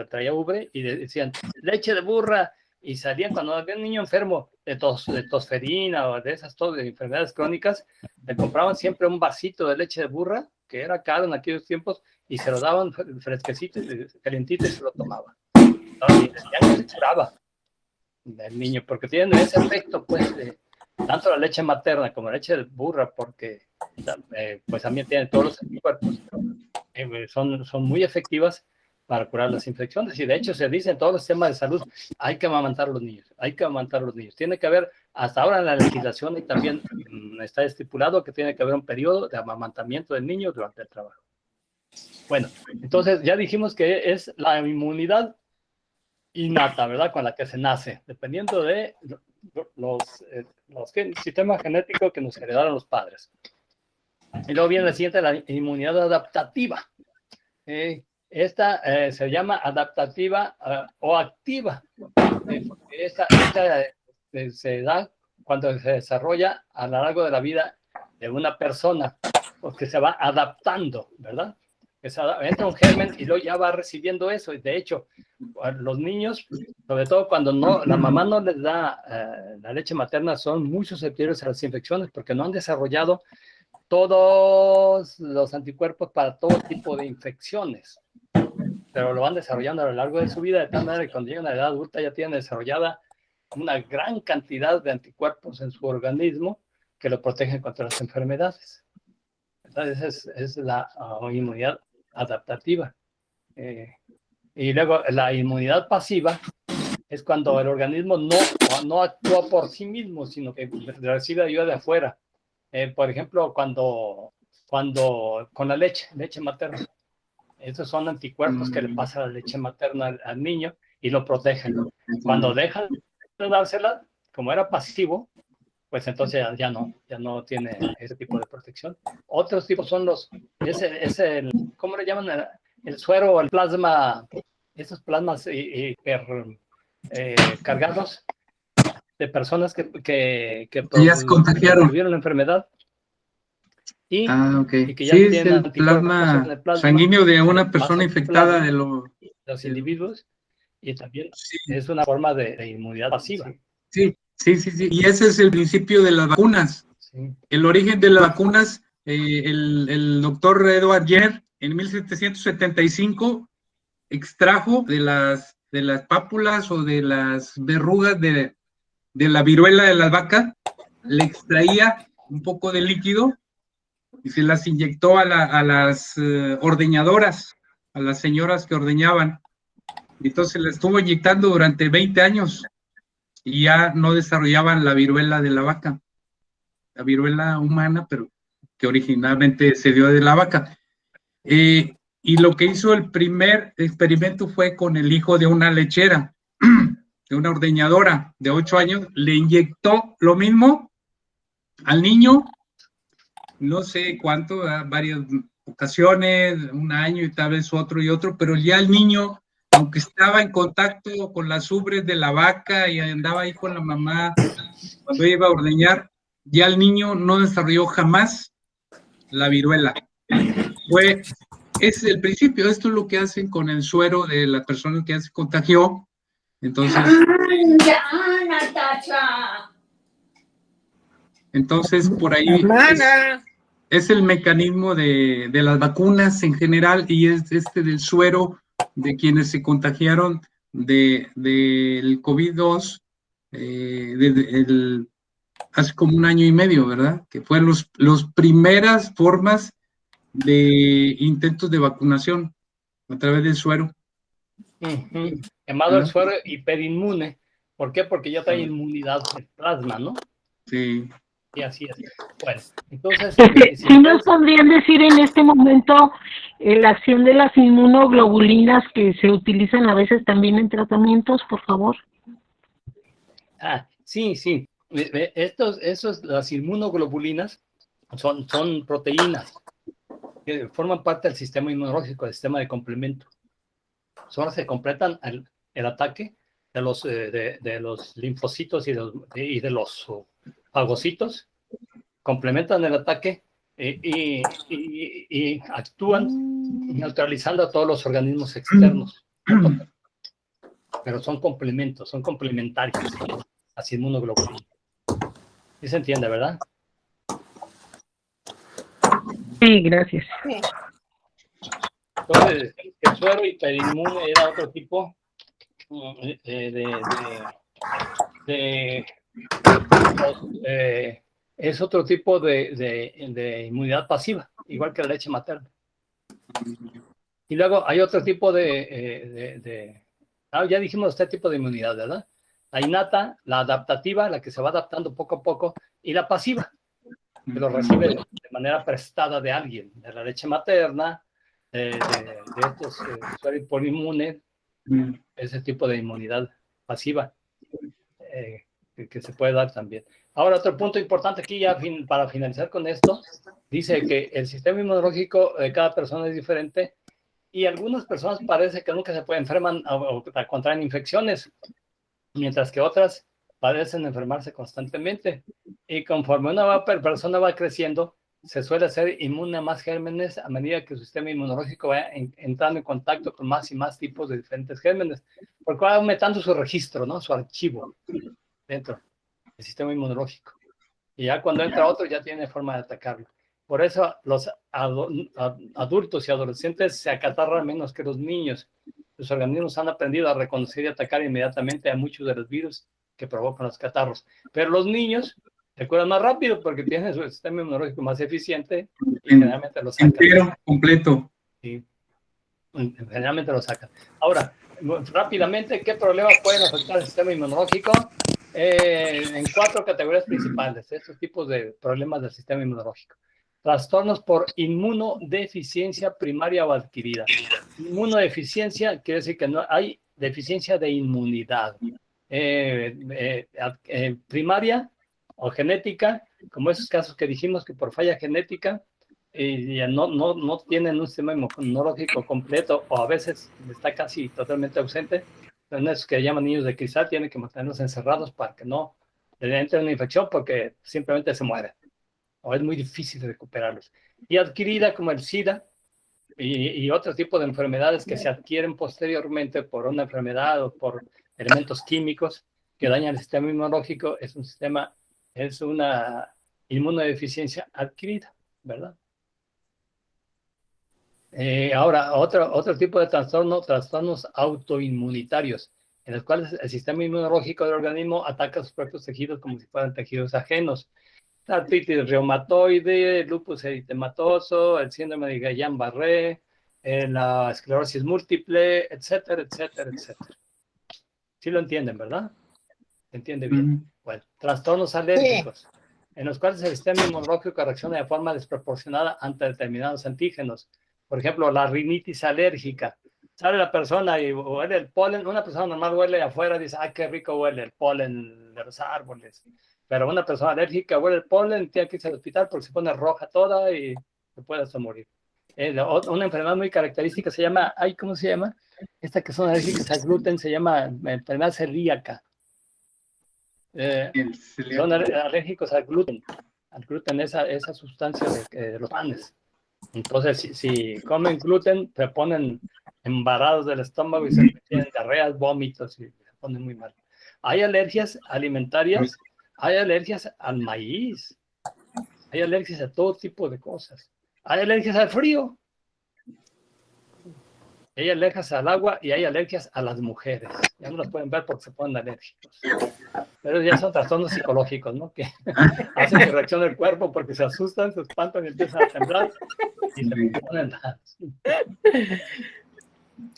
traía ubre y decían leche de burra. Y salían cuando había un niño enfermo de tosferina o de esas de enfermedades crónicas, le compraban siempre un vasito de leche de burra, que era caro en aquellos tiempos, y se lo daban fresquecito, calientito y se lo tomaban. Y decían que se curaba el niño, porque tienen ese efecto, pues, tanto la leche materna como la leche de burra, porque pues también tienen todos los anticuerpos, son muy efectivas para curar las infecciones. Y de hecho se dice en todos los temas de salud, hay que amamantar a los niños, hay que amamantar a los niños. Tiene que haber, hasta ahora en la legislación y también está estipulado que tiene que haber un periodo de amamantamiento del niño durante el trabajo. Bueno, entonces ya dijimos que es la inmunidad innata, ¿verdad? Con la que se nace, dependiendo de los sistemas genéticos que nos heredaron los padres. Y luego viene la siguiente, la inmunidad adaptativa. Esta se llama adaptativa o activa. Esta se da cuando se desarrolla a lo largo de la vida de una persona, porque se va adaptando, ¿verdad? Entra un germen y luego ya va recibiendo eso. Y de hecho, los niños, sobre todo cuando la mamá no les da la leche materna, son muy susceptibles a las infecciones porque no han desarrollado todos los anticuerpos para todo tipo de infecciones, pero lo van desarrollando a lo largo de su vida, de tal manera que cuando llegan a la edad adulta ya tienen desarrollada una gran cantidad de anticuerpos en su organismo que lo protegen contra las enfermedades. Entonces es la inmunidad adaptativa. Y luego la inmunidad pasiva es cuando el organismo no actúa por sí mismo, sino que recibe ayuda de afuera. Por ejemplo, cuando con la leche materna. Esos son anticuerpos que le pasa la leche materna al niño y lo protegen. Cuando dejan de dársela, como era pasivo, pues entonces ya no tiene ese tipo de protección. Otros tipos son ¿cómo le llaman? El suero, el plasma, esos plasmas cargados de personas que ya se contagiaron. tuvieron la enfermedad. Y que ya sí, es tienen el plasma sanguíneo de una persona infectada de los individuos, y también es una forma de inmunidad pasiva. Sí. Y ese es el principio de las vacunas. Sí. El origen de las vacunas, el doctor Edward Jenner en 1775 extrajo de las pápulas o de las verrugas de la viruela de las vacas, le extraía un poco de líquido y se las inyectó a las ordeñadoras, a las señoras que ordeñaban. Y entonces la estuvo inyectando durante 20 años y ya no desarrollaban la viruela de la vaca, la viruela humana, pero que originalmente se dio de la vaca. Y lo que hizo el primer experimento fue con el hijo de una lechera, de una ordeñadora de 8 años, le inyectó lo mismo al niño, no sé cuánto, varias ocasiones, un año y tal vez otro y otro, pero ya el niño, aunque estaba en contacto con las ubres de la vaca y andaba ahí con la mamá cuando iba a ordeñar, ya el niño no desarrolló jamás la viruela. Es el principio, esto es lo que hacen con el suero de la persona que ya se contagió. Entonces, por ahí es el mecanismo de las vacunas en general, y es del suero de quienes se contagiaron del COVID-2 hace como un año y medio, ¿verdad? Que fueron las primeras formas de intentos de vacunación a través del suero. Llamado el suero hiperinmune. ¿Por qué? Porque ya trae inmunidad de plasma, ¿no? Sí. Y así es. Bueno, entonces... ¿Sí nos podrían decir en este momento la acción de las inmunoglobulinas que se utilizan a veces también en tratamientos, por favor? Sí. Las inmunoglobulinas son proteínas que forman parte del sistema inmunológico, del sistema de complemento. Son las que completan el ataque de los linfocitos y de los fagocitos, complementan el ataque y actúan neutralizando a todos los organismos externos. Pero son complementos, son complementarios las inmunoglobulinas. ¿Sí se entiende, verdad? Sí, gracias. Sí. Entonces, el suero hiperinmune era otro tipo es otro tipo de inmunidad pasiva, igual que la leche materna. Y luego hay otro tipo ya dijimos este tipo de inmunidad, ¿verdad? La innata, la adaptativa, la que se va adaptando poco a poco, y la pasiva, que lo recibe de manera prestada de alguien, de la leche materna, de estos suero hiperinmune, ese tipo de inmunidad pasiva que se puede dar también. Ahora, otro punto importante aquí, ya para finalizar con esto, dice que el sistema inmunológico de cada persona es diferente y algunas personas parece que nunca se enferman o contraen infecciones, mientras que otras parecen enfermarse constantemente. Y conforme una persona va creciendo, se suele ser inmune a más gérmenes a medida que su sistema inmunológico va entrando en contacto con más y más tipos de diferentes gérmenes, porque va aumentando su registro, ¿no? Su archivo dentro del sistema inmunológico. Y ya cuando entra otro, ya tiene forma de atacarlo. Por eso los adultos y adolescentes se acatarran menos que los niños. Los organismos han aprendido a reconocer y atacar inmediatamente a muchos de los virus que provocan los catarros. Pero los niños se curan más rápido porque tienen su sistema inmunológico más eficiente y generalmente lo sacan. Entero, completo. Sí, generalmente lo sacan. Ahora, rápidamente, ¿qué problemas pueden afectar el sistema inmunológico? En 4 categorías principales, estos tipos de problemas del sistema inmunológico. Trastornos por inmunodeficiencia primaria o adquirida. Inmunodeficiencia quiere decir que no hay deficiencia de inmunidad. Primaria o genética, como esos casos que dijimos que por falla genética no tienen un sistema inmunológico completo o a veces está casi totalmente ausente. Son esos que llaman niños de cristal, tienen que mantenerlos encerrados para que no le entre una infección porque simplemente se mueren o es muy difícil recuperarlos. Y adquirida como el SIDA y otro tipo de enfermedades que se adquieren posteriormente por una enfermedad o por elementos químicos que dañan el sistema inmunológico, es una inmunodeficiencia adquirida, ¿verdad? Ahora, otro tipo de trastornos autoinmunitarios, en los cuales el sistema inmunológico del organismo ataca sus propios tejidos como si fueran tejidos ajenos. La artritis reumatoide, el lupus eritematoso, el síndrome de Guillain-Barré, la esclerosis múltiple, etcétera, etcétera, etcétera. Sí lo entienden, ¿verdad? ¿Se entiende bien? Bueno, trastornos alérgicos, en los cuales el sistema inmunológico reacciona de forma desproporcionada ante determinados antígenos. Por ejemplo, la rinitis alérgica. Sale la persona y huele el polen. Una persona normal huele afuera y dice, ¡ay, qué rico huele el polen de los árboles! Pero una persona alérgica huele el polen, tiene que irse al hospital porque se pone roja toda y se puede hasta morir. Una enfermedad muy característica se llama, ¿cómo se llama? Esta que son alérgicas al gluten se llama enfermedad celíaca. Son alérgicos al gluten. Al gluten, esa sustancia de los panes. Entonces, si comen gluten, se ponen embarados del estómago y se tienen diarreas, vómitos y se ponen muy mal. Hay alergias alimentarias, hay alergias al maíz, hay alergias a todo tipo de cosas. Hay alergias al frío, hay alergias al agua y hay alergias a las mujeres. Ya no las pueden ver porque se ponen alérgicos. Pero ya son trastornos psicológicos, ¿no? Que hacen que reaccione el cuerpo porque se asustan, se espantan y empiezan a temblar y se ponen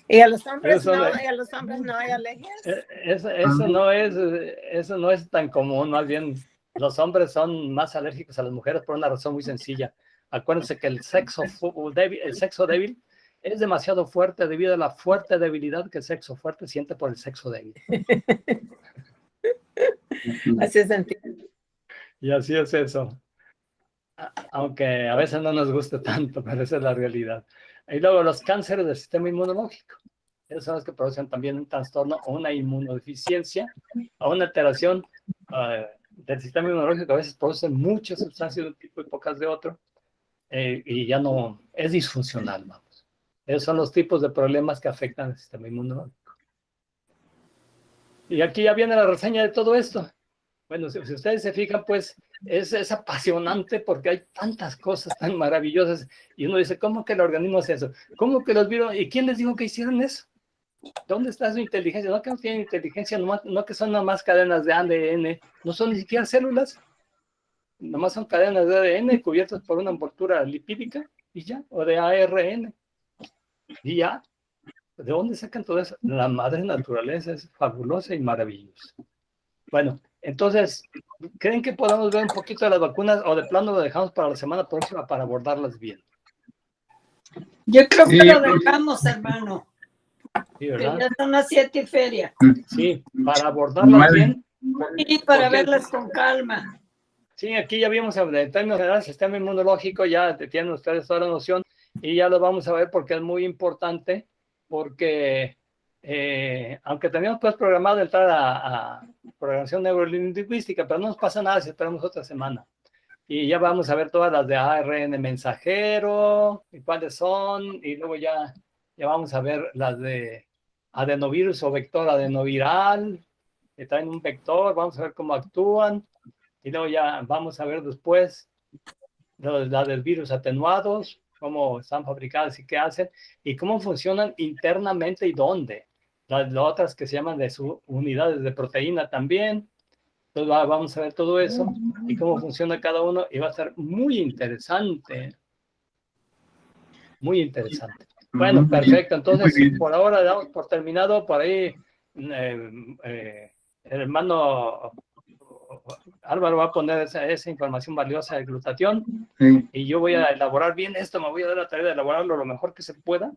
¿Y a los hombres no hay alergias? Eso no es tan común. Más bien, los hombres son más alérgicos a las mujeres por una razón muy sencilla. Acuérdense que el sexo débil es demasiado fuerte debido a la fuerte debilidad que el sexo fuerte siente por el sexo débil. Así es entiendo. Y así es eso. Aunque a veces no nos guste tanto, pero esa es la realidad. Y luego los cánceres del sistema inmunológico. Esos son los que producen también un trastorno o una inmunodeficiencia o una alteración del sistema inmunológico que a veces producen muchas sustancias de un tipo y pocas de otro. Y ya no es disfuncional, vamos. Esos son los tipos de problemas que afectan al sistema inmunológico. Y aquí ya viene la reseña de todo esto. Bueno, si ustedes se fijan, pues es apasionante porque hay tantas cosas tan maravillosas y uno dice, ¿cómo que el organismo hace eso? ¿Cómo que los virus? ¿Y quién les dijo que hicieron eso? ¿Dónde está su inteligencia? No que no tienen inteligencia, no que son nada más cadenas de ADN, no son ni siquiera células, nomás son cadenas de ADN cubiertas por una envoltura lipídica y ya, o de ARN. Y ya, ¿de dónde sacan todo eso? La madre naturaleza es fabulosa y maravillosa. Bueno, entonces, ¿creen que podamos ver un poquito de las vacunas o de plano lo dejamos para la semana próxima para abordarlas bien? Yo creo que lo dejamos, hermano. Sí, ¿verdad? Ya son las 7:00. Sí, para abordarlas bien. Y para verlas con calma. Sí, aquí ya vimos en términos generales el sistema inmunológico, ya tienen ustedes toda la noción y ya lo vamos a ver porque es muy importante, porque aunque teníamos pues programado entrar a programación neurolingüística, pero no nos pasa nada si esperamos otra semana. Y ya vamos a ver todas las de ARN mensajero y cuáles son, y luego ya vamos a ver las de adenovirus o vector adenoviral, que traen un vector, vamos a ver cómo actúan, y luego ya vamos a ver después las del virus atenuados, cómo están fabricadas y qué hacen, y cómo funcionan internamente y dónde. Las otras que se llaman de unidades de proteína también, Entonces vamos a ver todo eso y cómo funciona cada uno y va a ser muy interesante. Muy interesante. Bueno, perfecto. Entonces, por ahora damos por terminado. Por ahí, el hermano Álvaro va a poner esa información valiosa de glutatión. Sí. Y yo voy a elaborar bien esto. Me voy a dar la tarea de elaborarlo lo mejor que se pueda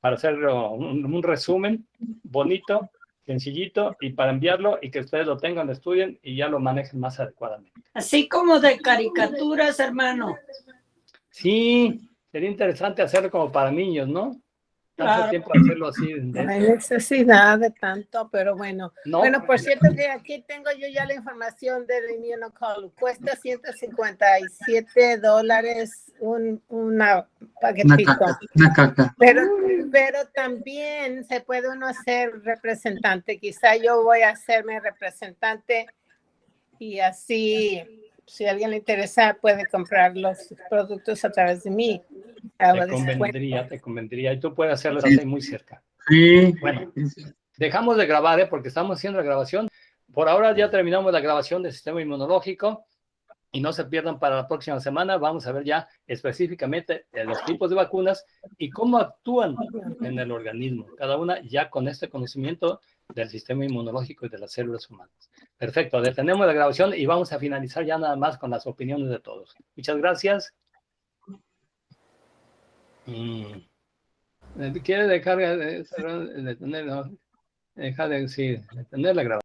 para hacer un resumen bonito, sencillito, y para enviarlo y que ustedes lo tengan, lo estudien y ya lo manejen más adecuadamente. Así como de caricaturas, hermano. Sí, sería interesante hacerlo como para niños, ¿no? Claro. Hace tiempo hacerlo así. No hay necesidad de tanto, pero bueno. No. Bueno, por cierto que aquí tengo yo ya la información del Immunocal. Cuesta $157 una paquetito. Una caca. Pero también se puede uno hacer representante. Quizá yo voy a hacerme representante y así, si a alguien le interesa, puede comprar los productos a través de mí. Te convendría. Y tú puedes hacerlos así muy cerca. Sí. Bueno, dejamos de grabar, porque estamos haciendo la grabación. Por ahora ya terminamos la grabación del sistema inmunológico. Y no se pierdan para la próxima semana. Vamos a ver ya específicamente los tipos de vacunas y cómo actúan en el organismo. Cada una ya con este conocimiento del sistema inmunológico y de las células humanas. Perfecto. Detenemos la grabación y vamos a finalizar ya nada más con las opiniones de todos. Muchas gracias. ¿Quiere dejar de tener la grabación?